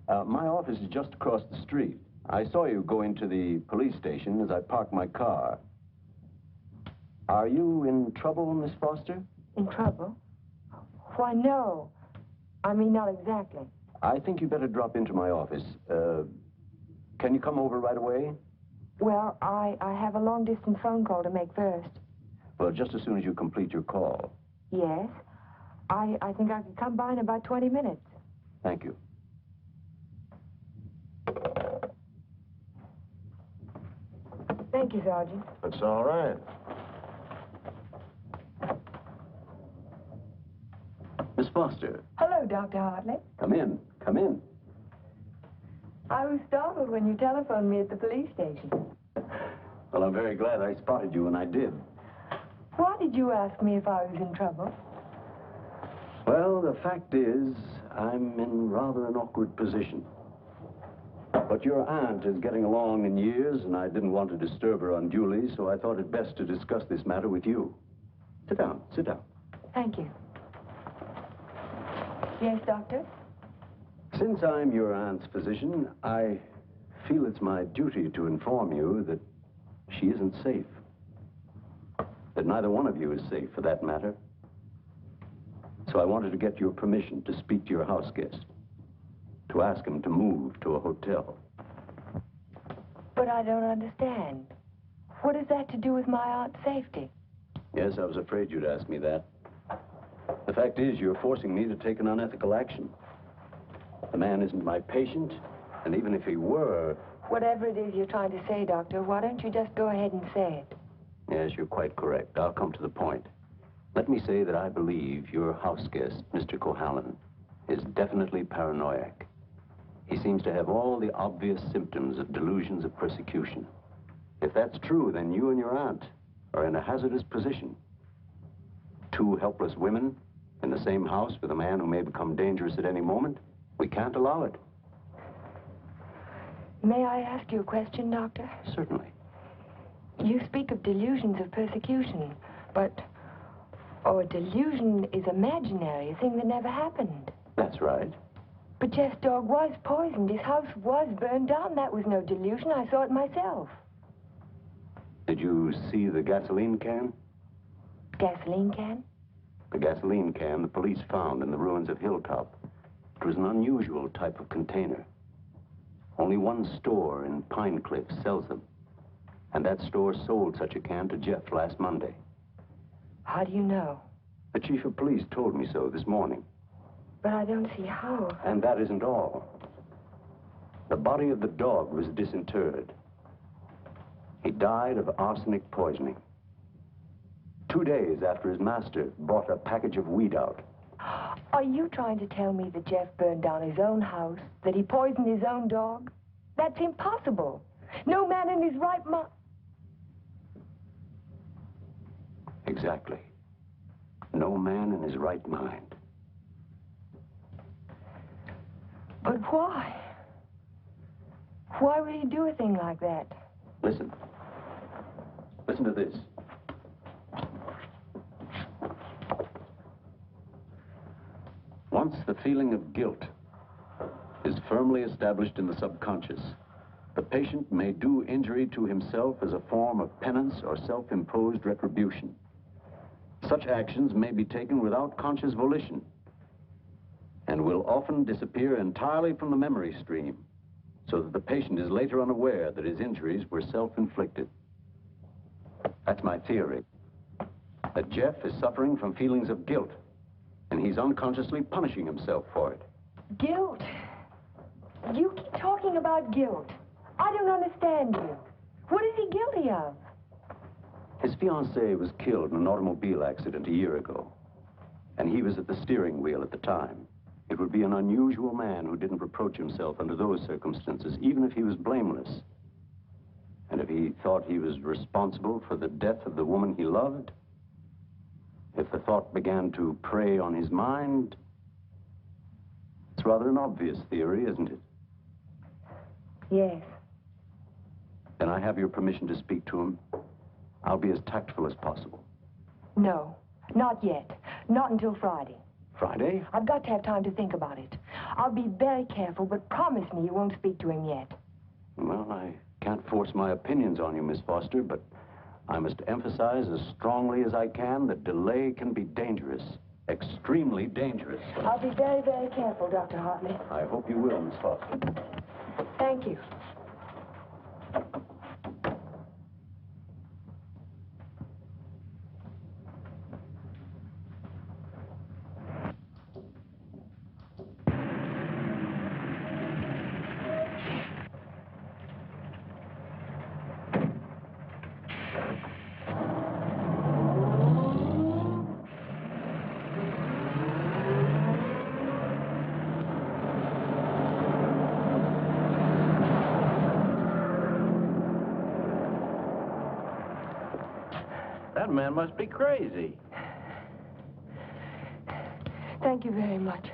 here? My office is just across the street. I saw you go into the police station as I parked my car. Are you in trouble, Miss Foster? In trouble? Why, no. I mean, not exactly. I think you better drop into my office. Can you come over right away? Well, I have a long-distance phone call to make first. Well, just as soon as you complete your call. Yes. I think I could come by in about 20 minutes. Thank you. Thank you, Sergeant. That's all right. Miss Foster. Hello, Dr. Hartley. Come in. Come in. I was startled when you telephoned me at the police station. Well, I'm very glad I spotted you when I did. Why did you ask me if I was in trouble? Well, the fact is, I'm in rather an awkward position. But your aunt is getting along in years, and I didn't want to disturb her unduly, so I thought it best to discuss this matter with you. Sit down, sit down. Thank you. Yes, Doctor? Since I'm your aunt's physician, I feel it's my duty to inform you that she isn't safe. That neither one of you is safe, for that matter. So I wanted to get your permission to speak to your house guest, to ask him to move to a hotel. But I don't understand. What has that to do with my aunt's safety? Yes, I was afraid you'd ask me that. The fact is, you're forcing me to take an unethical action. The man isn't my patient, and even if he were... Whatever it is you're trying to say, Doctor, why don't you just go ahead and say it? Yes, you're quite correct. I'll come to the point. Let me say that I believe your house guest, Mr. Cohalan, is definitely paranoiac. He seems to have all the obvious symptoms of delusions of persecution. If that's true, then you and your aunt are in a hazardous position. Two helpless women in the same house with a man who may become dangerous at any moment. We can't allow it. May I ask you a question, Doctor? Certainly. You speak of delusions of persecution, but... Oh, a delusion is imaginary, a thing that never happened. That's right. But Jeff's dog was poisoned. His house was burned down. That was no delusion. I saw it myself. Did you see the gasoline can? Gasoline can? The gasoline can the police found in the ruins of Hilltop. It was an unusual type of container. Only one store in Pine Cliff sells them. And that store sold such a can to Jeff last Monday. How do you know? The chief of police told me so this morning. But I don't see how. And that isn't all. The body of the dog was disinterred. He died of arsenic poisoning. 2 days after his master brought a package of weed out. Are you trying to tell me that Jeff burned down his own house, that he poisoned his own dog? That's impossible. No man in his right mind... Exactly. No man in his right mind. But why? Why would he do a thing like that? Listen. Listen to this. Once the feeling of guilt is firmly established in the subconscious, the patient may do injury to himself as a form of penance or self-imposed retribution. Such actions may be taken without conscious volition and will often disappear entirely from the memory stream, so that the patient is later unaware that his injuries were self-inflicted. That's my theory, that Jeff is suffering from feelings of guilt, and he's unconsciously punishing himself for it. Guilt? You keep talking about guilt. I don't understand you. What is he guilty of? His fiancée was killed in an automobile accident a year ago, and he was at the steering wheel at the time. It would be an unusual man who didn't reproach himself under those circumstances, even if he was blameless. And if he thought he was responsible for the death of the woman he loved, if the thought began to prey on his mind, it's rather an obvious theory, isn't it? Yes. Then I have your permission to speak to him. I'll be as tactful as possible. No, not yet. Not until Friday. Friday? I've got to have time to think about it. I'll be very careful, but promise me you won't speak to him yet. Well, I can't force my opinions on you, Miss Foster, but I must emphasize as strongly as I can that delay can be dangerous. Extremely dangerous. I'll be very, very careful, Dr. Hartley. I hope you will, Miss Foster. Thank you. That man must be crazy. Thank you very much.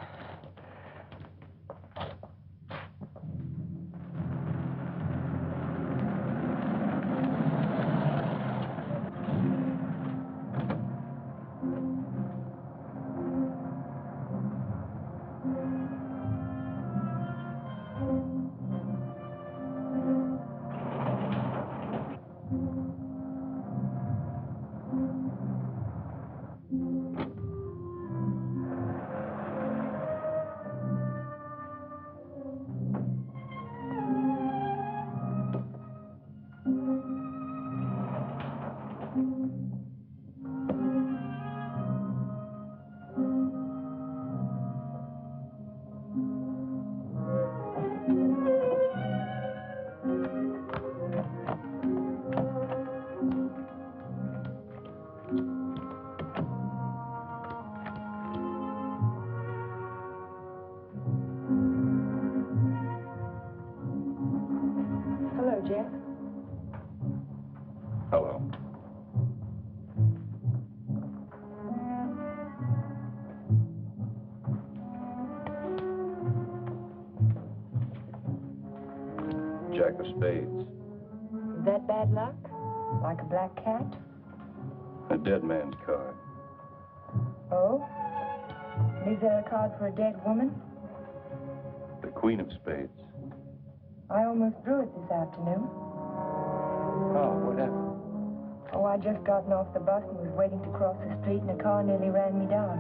Hello, Jeff. Hello. Jack of spades. Is that bad luck? Like a black cat? A dead man's card. Oh? And is there a card for a dead woman? The queen of spades. I almost drew it this afternoon. Oh, what happened? Oh, I just gotten off the bus and was waiting to cross the street and a car nearly ran me down.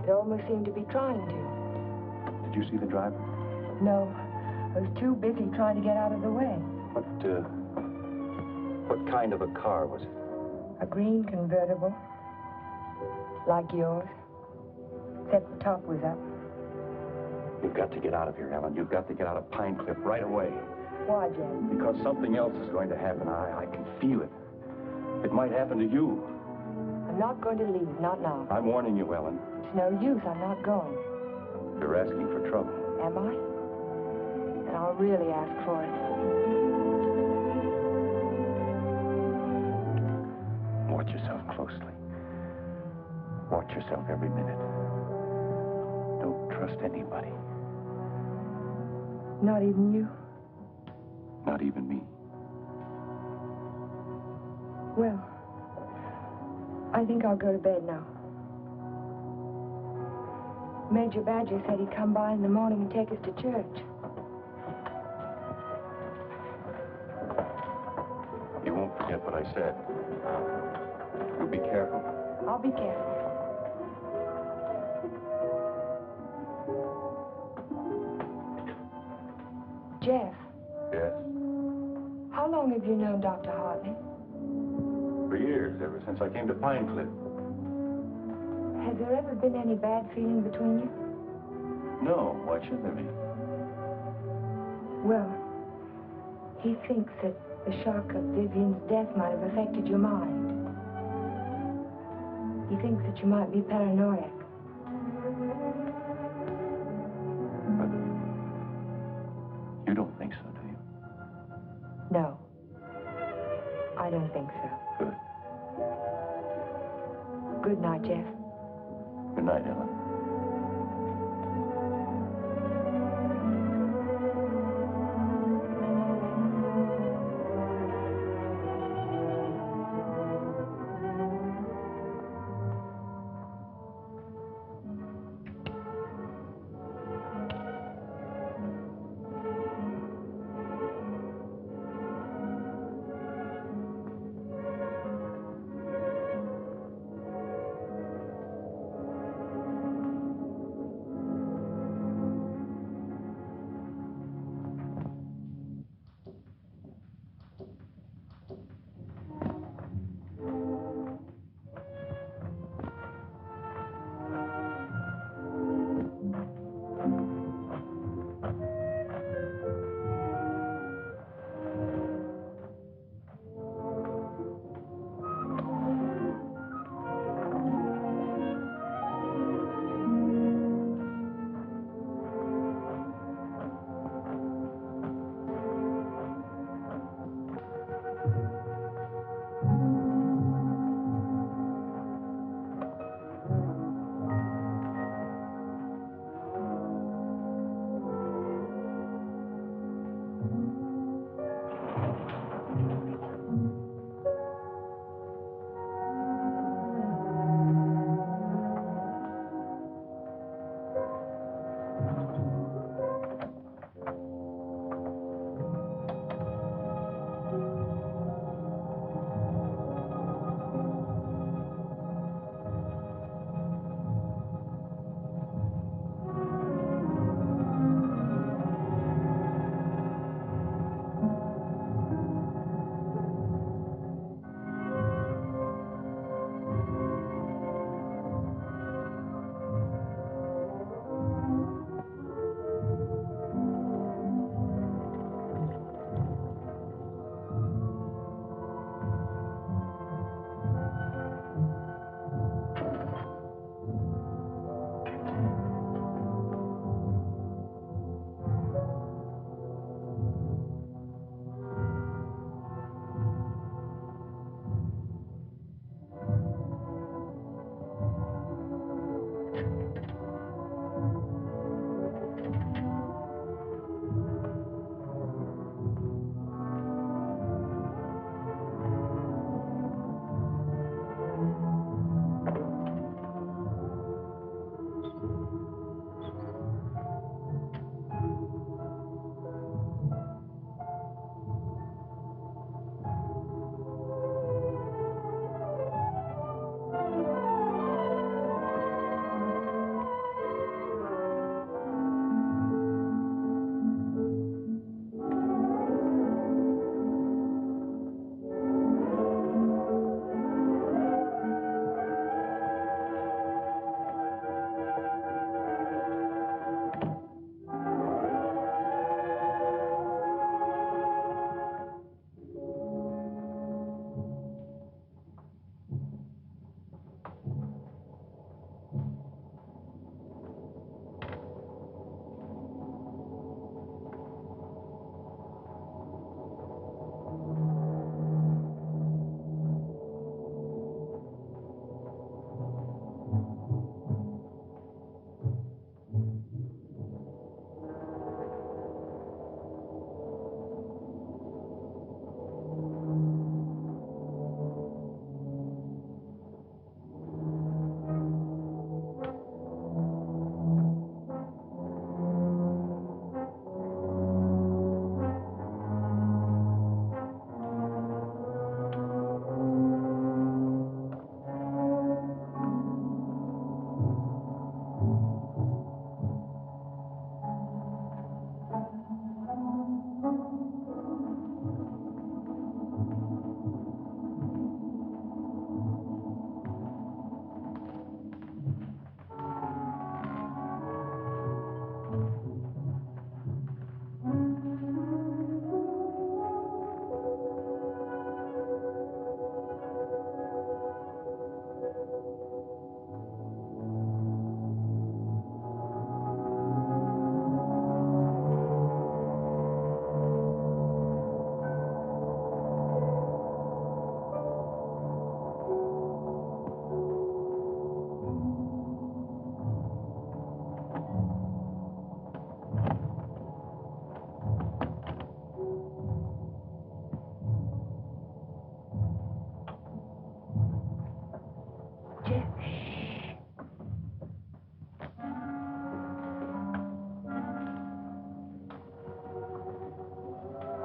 It almost seemed to be trying to. Did you see the driver? No, I was too busy trying to get out of the way. What kind of a car was it? A green convertible, like yours, except the top was up. You've got to get out of here, Ellen. You've got to get out of Pine Cliff right away. Why, Jeff? Because something else is going to happen. I can feel it. It might happen to you. I'm not going to leave, not now. I'm warning you, Ellen. It's no use, I'm not going. You're asking for trouble. Am I? And I'll really ask for it. Watch yourself closely. Watch yourself every minute. Don't trust anybody. Not even you? Not even me. Well, I think I'll go to bed now. Major Badger said he'd come by in the morning and take us to church. You won't forget what I said. You be careful. I'll be careful. Jeff, Yes? how long have you known Dr. Hartley? For years, ever since I came to Pine Cliff. Has there ever been any bad feeling between you? No, why should there be? Well, he thinks that the shock of Vivian's death might have affected your mind. He thinks that you might be paranoid. But you don't think so, do you? No, I don't think so. Good. Good night, Jeff. Good night, Ellen.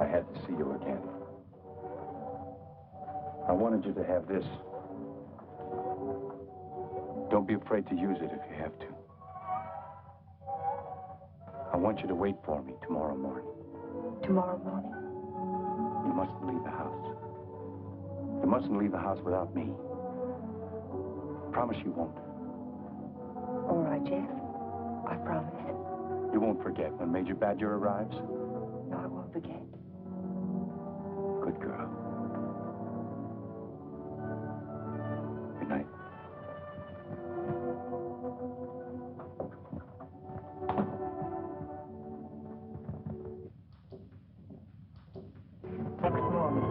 I had to see you again. I wanted you to have this. Don't be afraid to use it if you have to. I want you to wait for me tomorrow morning. Tomorrow morning? You mustn't leave the house. You mustn't leave the house without me. Promise you won't. All right, Jeff. I promise. You won't forget when Major Badger arrives? No, I won't forget. Good girl. Good night. Next morning.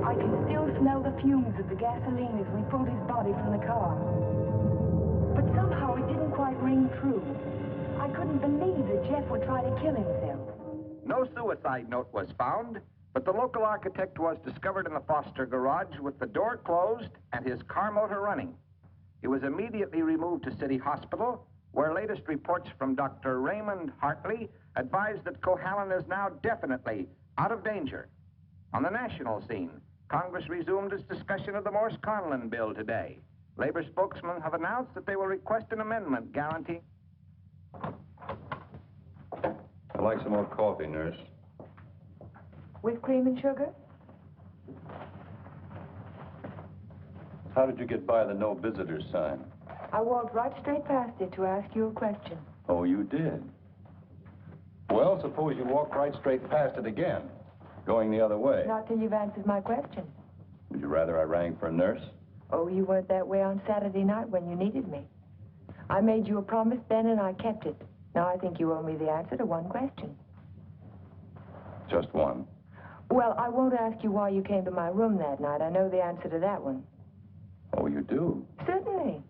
I can still smell the fumes of the gasoline as we pulled his body from the car. But somehow it didn't quite ring true. I couldn't believe that Jeff would try to kill himself. No suicide note was found, but the local architect was discovered in the Foster garage with the door closed and his car motor running. He was immediately removed to City Hospital, where latest reports from Dr. Raymond Hartley advised that Cohalan is now definitely out of danger. On the national scene, Congress resumed its discussion of the Morse-Conlon bill today. Labor spokesmen have announced that they will request an amendment guaranteeing... I'd like some more coffee, nurse. With cream and sugar? How did you get by the no visitors sign? I walked right straight past it to ask you a question. Oh, you did? Well, suppose you walk right straight past it again, going the other way. Not till you've answered my question. Would you rather I rang for a nurse? Oh, you weren't that way on Saturday night when you needed me. I made you a promise then, and I kept it. Now I think you owe me the answer to one question. Just one. Well, I won't ask you why you came to my room that night. I know the answer to that one. Oh, you do? Certainly.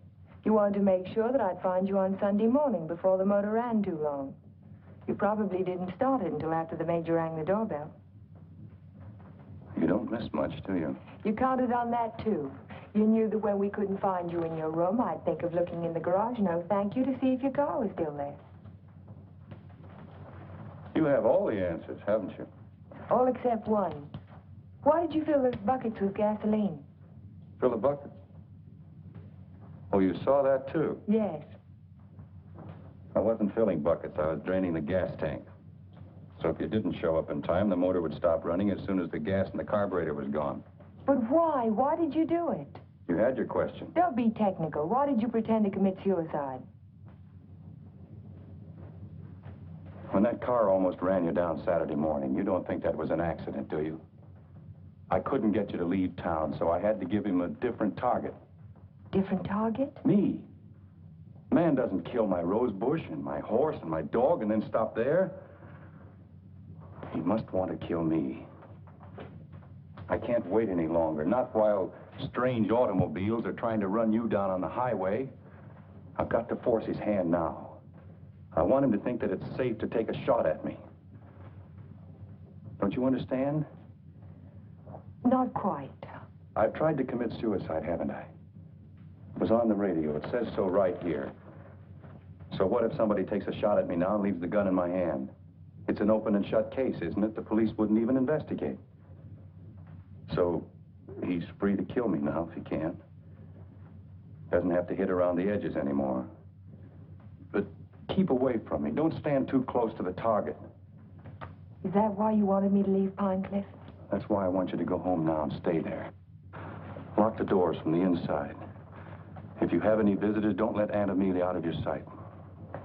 You wanted to make sure that I'd find you on Sunday morning before the motor ran too long. You probably didn't start it until after the major rang the doorbell. You don't miss much, do you? You counted on that, too. You knew that when we couldn't find you in your room, I'd think of looking in the garage, no thank you, to see if your car was still there. You have all the answers, haven't you? All except one. Why did you fill those buckets with gasoline? Fill the bucket. Oh, you saw that, too? Yes. I wasn't filling buckets. I was draining the gas tank. So if you didn't show up in time, the motor would stop running as soon as the gas in the carburetor was gone. But why? Why did you do it? You had your question. Don't be technical. Why did you pretend to commit suicide? When that car almost ran you down Saturday morning, you don't think that was an accident, do you? I couldn't get you to leave town, so I had to give him a different target. Different target? Me. Man doesn't kill my rose bush and my horse and my dog and then stop there. He must want to kill me. I can't wait any longer, not while strange automobiles are trying to run you down on the highway. I've got to force his hand now. I want him to think that it's safe to take a shot at me. Don't you understand? Not quite. I've tried to commit suicide, haven't I? It was on the radio. It says so right here. So what if somebody takes a shot at me now and leaves the gun in my hand? It's an open and shut case, isn't it? The police wouldn't even investigate. So he's free to kill me now if he can. Doesn't have to hit around the edges anymore. But keep away from me. Don't stand too close to the target. Is that why you wanted me to leave Pine Cliff? That's why I want you to go home now and stay there. Lock the doors from the inside. If you have any visitors, don't let Aunt Amelia out of your sight.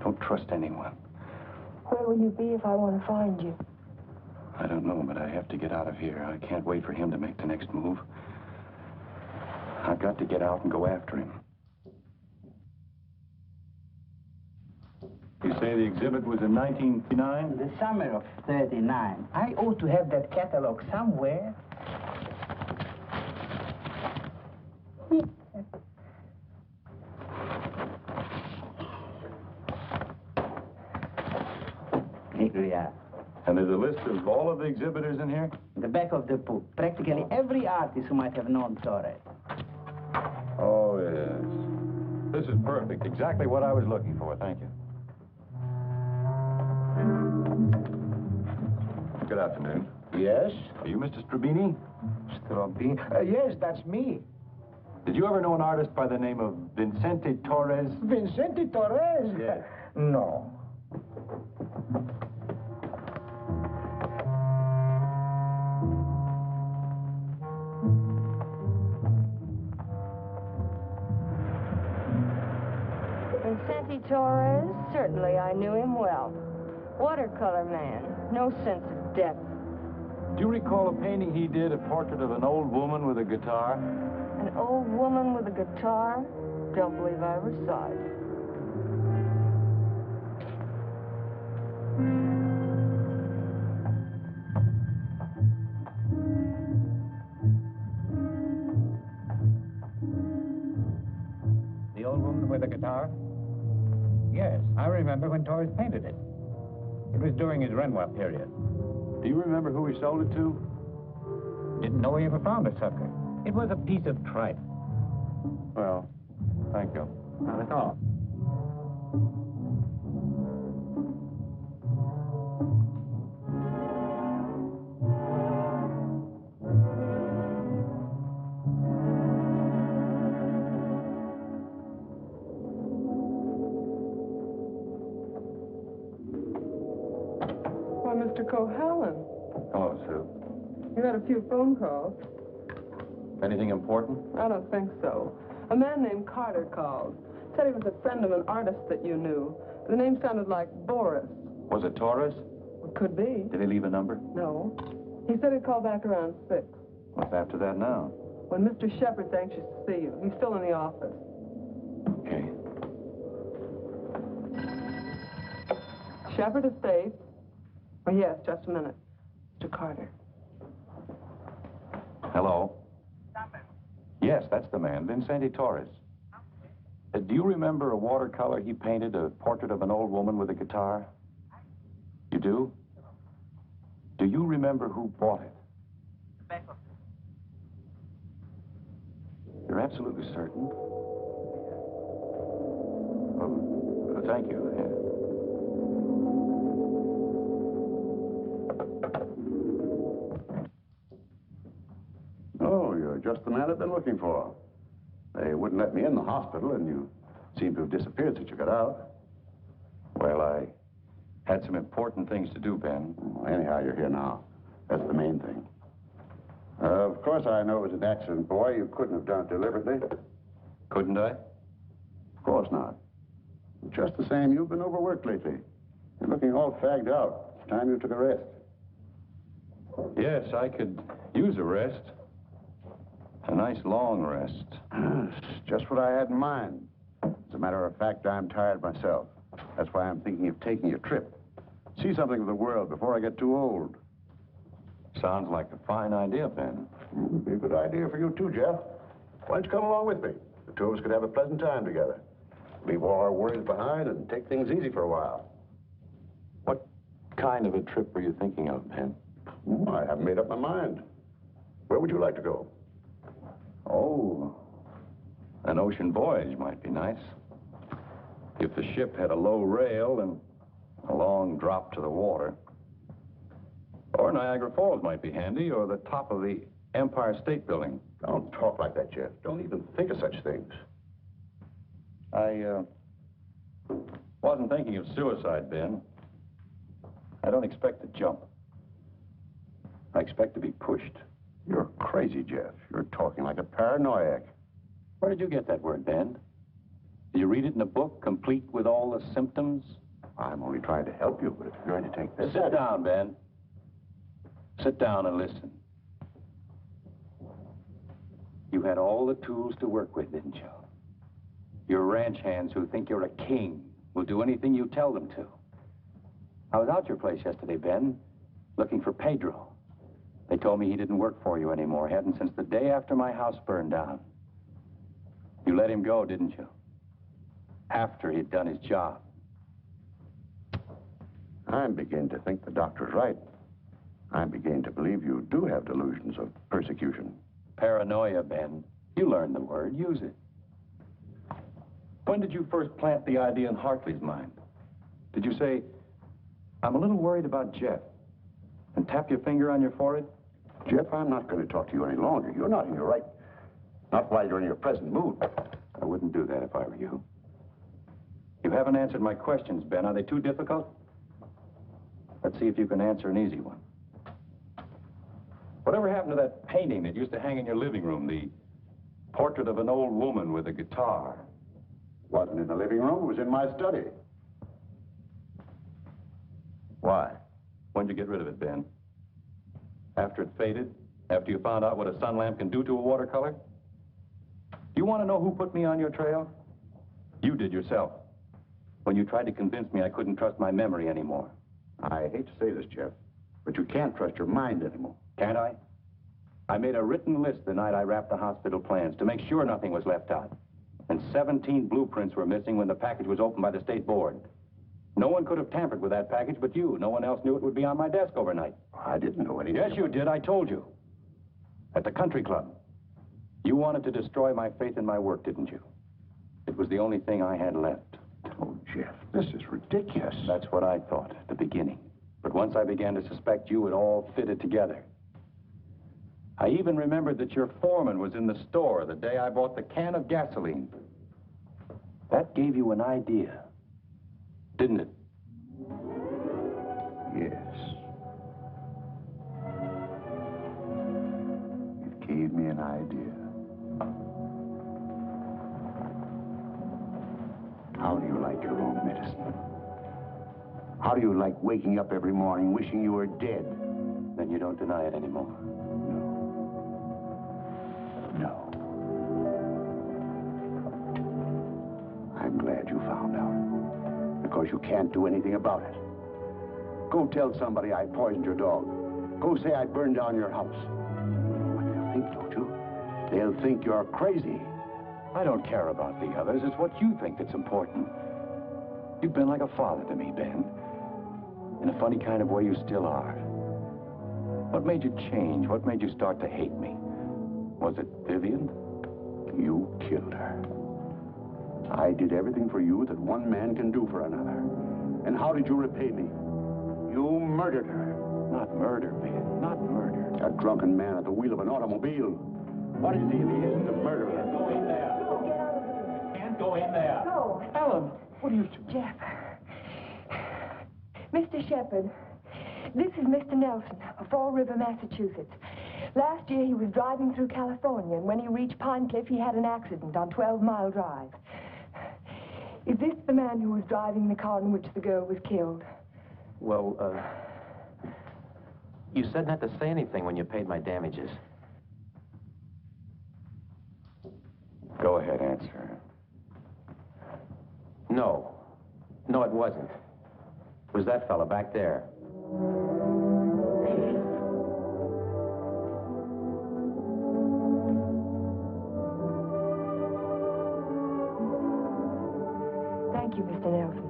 Don't trust anyone. Where will you be if I want to find you? I don't know, but I have to get out of here. I can't wait for him to make the next move. I've got to get out and go after him. You say the exhibit was in 1939? The summer of 39. I ought to have that catalog somewhere. Here we are. And there's a list of all of the exhibitors in here? The back of the book. Practically every artist who might have known Torres. Oh, yes. This is perfect. Exactly what I was looking for. Thank you. Good afternoon. Yes? Are you Mr. Strabini? Strabini? Yes, that's me. Did you ever know an artist by the name of Vincente Torres? Vincente Torres? Yes. No. Vincente Torres? Certainly, I knew him well. Watercolor man, no sense of depth. Do you recall a painting he did, a portrait of an old woman with a guitar? An old woman with a guitar? Don't believe I ever saw it. The old woman with the guitar? Yes, I remember when Torres painted it. It was during his Renoir period. Do you remember who he sold it to? Didn't know he ever found a sucker. It was a piece of tripe. Well, thank you. Not at all. Why, Mr. Cohalan, Hello, Sue. you had a few phone calls. Anything important? I don't think so. A man named Carter called. Said he was a friend of an artist that you knew. The name sounded like Boris. Was it Torres? It could be. Did he leave a number? No. He said he'd call back around 6. What's after that now? When Mr. Shepard's anxious to see you. He's still in the office. Okay. Shepard Estates. Oh, yes, just a minute. Mr. Carter. Hello? Yes, that's the man, Vincente Torres. Do you remember a watercolor he painted, a portrait of an old woman with a guitar? You do? Do you remember who bought it? You're absolutely certain? Well, thank you. Yeah. Oh, you're just the man I've been looking for. They wouldn't let me in the hospital, and you seem to have disappeared since you got out. Well, I had some important things to do, Ben. Anyhow, you're here now. That's the main thing. Of course, I know it was an accident, boy. You couldn't have done it deliberately. Couldn't I? Of course not. Just the same, you've been overworked lately. You're looking all fagged out. It's time you took a rest. Yes, I could use a rest. A nice long rest. Just what I had in mind. As a matter of fact, I'm tired myself. That's why I'm thinking of taking a trip. See something of the world before I get too old. Sounds like a fine idea, Ben. It'd be a good idea for you too, Jeff. Why don't you come along with me? The two of us could have a pleasant time together. Leave all our worries behind and take things easy for a while. What kind of a trip were you thinking of, Ben? I haven't made up my mind. Where would you like to go? Oh, an ocean voyage might be nice. If the ship had a low rail and a long drop to the water. Or Niagara Falls might be handy, or the top of the Empire State Building. Don't talk like that, Jeff. Don't even think of such things. I wasn't thinking of suicide, Ben. I don't expect to jump. I expect to be pushed. You're crazy, Jeff. You're talking like a paranoiac. Where did you get that word, Ben? Did you read it in a book, complete with all the symptoms? I'm only trying to help you, but if you're going to take this... Sit down, Ben. Sit down and listen. You had all the tools to work with, didn't you? Your ranch hands who think you're a king will do anything you tell them to. I was out your place yesterday, Ben, looking for Pedro. They told me he didn't work for you anymore. Hadn't since the day after my house burned down. You let him go, didn't you? After he'd done his job. I'm beginning to think the doctor's right. I'm beginning to believe you do have delusions of persecution. Paranoia, Ben. You learned the word. Use it. When did you first plant the idea in Hartley's mind? Did you say, I'm a little worried about Jeff? And tap your finger on your forehead? Jeff, I'm not going to talk to you any longer. You're not in your right. Not while you're in your present mood. I wouldn't do that if I were you. You haven't answered my questions, Ben. Are they too difficult? Let's see if you can answer an easy one. Whatever happened to that painting that used to hang in your living room, the portrait of an old woman with a guitar? Wasn't in the living room. It was in my study. Why? When'd you get rid of it, Ben? After it faded? After you found out what a sun lamp can do to a watercolor? You want to know who put me on your trail? You did yourself. When you tried to convince me I couldn't trust my memory anymore. I hate to say this, Jeff, but you can't trust your mind anymore. Can't I? I made a written list the night I wrapped the hospital plans to make sure nothing was left out. And 17 blueprints were missing when the package was opened by the state board. No one could have tampered with that package but you. No one else knew it would be on my desk overnight. I didn't know anything. Yes, you did. I told you. At the country club. You wanted to destroy my faith in my work, didn't you? It was the only thing I had left. Oh, Jeff, this is ridiculous. That's what I thought at the beginning. But once I began to suspect you, it all fitted together. I even remembered that your foreman was in the store the day I bought the can of gasoline. That gave you an idea, didn't it? Yes. It gave me an idea. How do you like your own medicine? How do you like waking up every morning wishing you were dead? Then you don't deny it anymore. No. I'm glad you found out. Because you can't do anything about it. Go tell somebody I poisoned your dog. Go say I burned down your house. What they'll think, don't you? They'll think you're crazy. I don't care about the others. It's what you think that's important. You've been like a father to me, Ben. In a funny kind of way, you still are. What made you change? What made you start to hate me? Was it Vivian? You killed her. I did everything for you that one man can do for another. And how did you repay me? You murdered her. Not murder, Ben. Not murder. A drunken man at the wheel of an automobile. What is he if he isn't a murderer? Can't go in there. Can't go in there. No. Ellen, what are you... Jeff. Mr. Shepard, this is Mr. Nelson of Fall River, Massachusetts. Last year he was driving through California, and when he reached Pine Cliff, he had an accident on 12 Mile Drive. Is this the man who was driving the car in which the girl was killed? Well, you said not to say anything when you paid my damages. Go ahead, answer. No. No, it wasn't. It was that fella back there. Thank you, Mr. Nelson.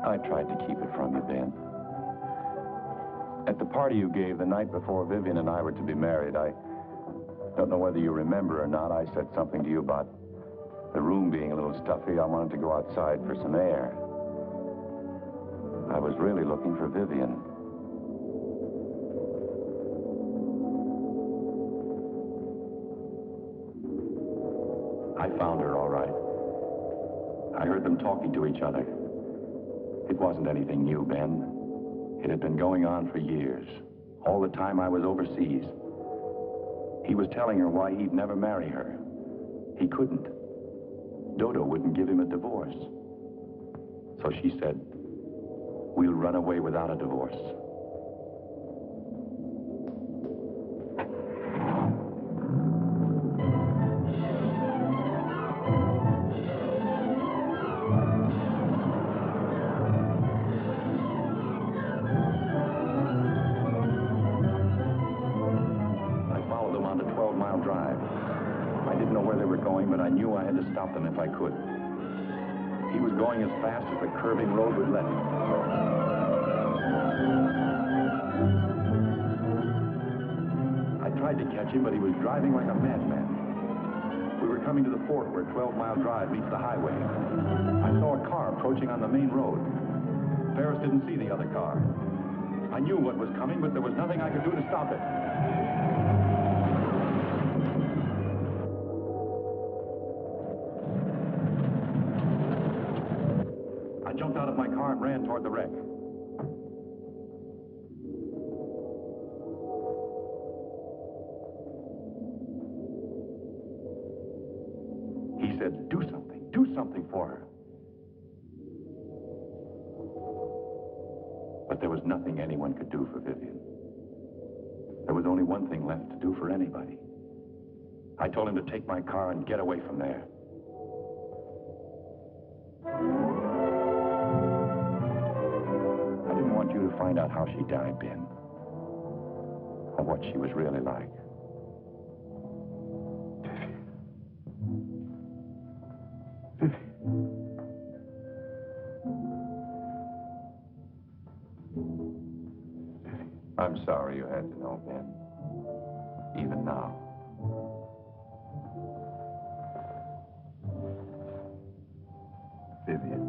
I tried to keep it from you, Ben. At the party you gave the night before Vivian and I were to be married, I don't know whether you remember or not, I said something to you about the room being a little stuffy. I wanted to go outside for some air. I was really looking for Vivian. I found her, all right. I heard them talking to each other. It wasn't anything new, Ben. It had been going on for years, all the time I was overseas. He was telling her why he'd never marry her. He couldn't. Dodo wouldn't give him a divorce. So she said, we'll run away without a divorce. But I knew I had to stop them if I could. He was going as fast as the curving road would let him. I tried to catch him, but he was driving like a madman. We were coming to the fork where 12 Mile Drive meets the highway. I saw a car approaching on the main road. Ferris didn't see the other car. I knew what was coming, but there was nothing I could do to stop it. I jumped out of my car and ran toward the wreck. He said, do something for her. But there was nothing anyone could do for Vivian. There was only one thing left to do for anybody. I told him to take my car and get away from there. I didn't want you to find out how she died, Ben, or what she was really like. I'm sorry you had to know, Ben. Even now. Vivian,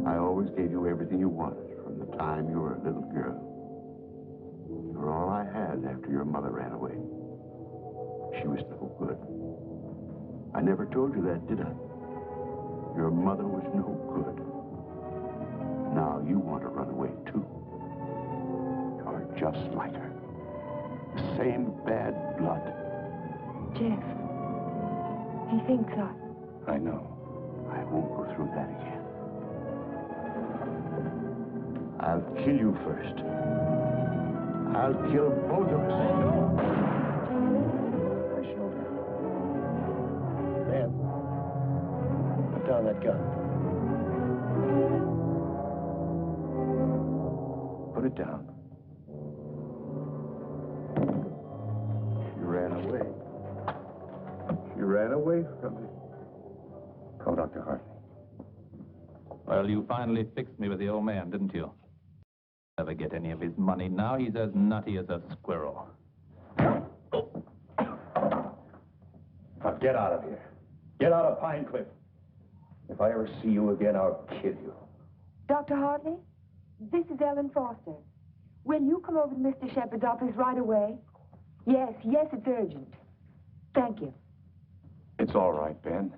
I always gave you everything you wanted from the time you were a little girl. You were all I had after your mother ran away. She was no good. I never told you that, did I? Your mother was no good. Now you want to run away, too. You're just like her. The same bad blood. Jeff, he thinks I know. I won't go through that again. I'll kill you first. I'll kill both of us. My shoulder. Man, put down that gun. Put it down. She ran away. She ran away from me. Call Dr. Hartley. Well, you finally fixed me with the old man, didn't you? Never get any of his money. Now he's as nutty as a squirrel. Now get out of here. Get out of Pine Cliff. If I ever see you again, I'll kill you. Dr. Hartley, this is Ellen Foster. Will you come over to Mr. Shepard's office right away? Yes, it's urgent. Thank you. It's all right, Ben.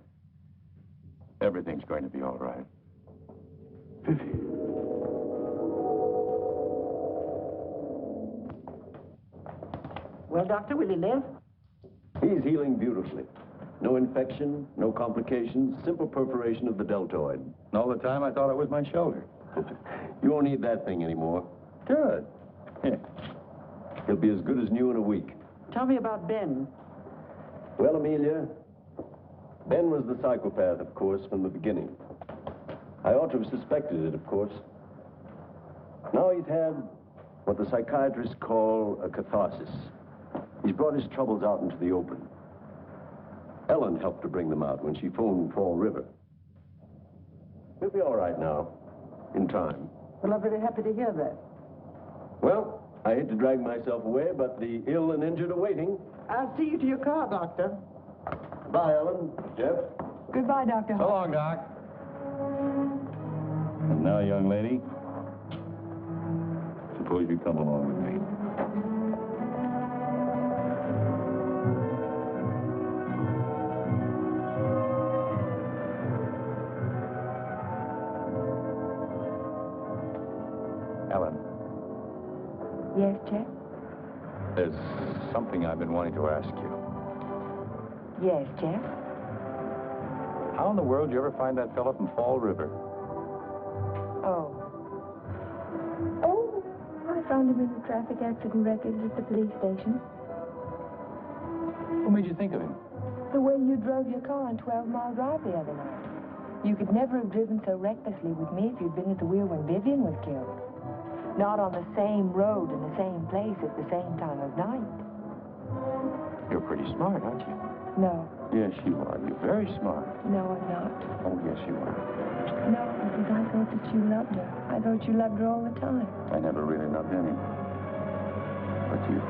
Everything's going to be all right. Well, Doctor, will he live? He's healing beautifully. No infection, no complications, simple perforation of the deltoid. And all the time, I thought it was my shoulder. You won't need that thing anymore. Good. Yeah. He'll be as good as new in a week. Tell me about Ben. Well, Amelia, Ben was the psychopath, of course, from the beginning. I ought to have suspected it, of course. Now he's had what the psychiatrists call a catharsis. He's brought his troubles out into the open. Ellen helped to bring them out when she phoned Fall River. He'll be all right now, in time. Well, I'm very happy to hear that. Well, I hate to drag myself away, but the ill and injured are waiting. I'll see you to your car, Doctor. Bye, Ellen. Jeff? Goodbye, Dr. So long, Doc. And now, young lady, suppose you come along with me. Ellen. Yes, Jeff? There's something I've been wanting to ask you. Yes, Jeff? How in the world did you ever find that fellow from Fall River? Oh, I found him in the traffic accident records at the police station. What made you think of him? The way you drove your car on 12 Mile Drive the other night. You could never have driven so recklessly with me if you'd been at the wheel when Vivian was killed. Not on the same road in the same place at the same time of night. You're pretty smart, aren't you? No. Yes, you are. You're very smart. No, I'm not. Oh, yes, you are. No, because I thought that you loved her. I thought you loved her all the time. I never really loved anyone. But you.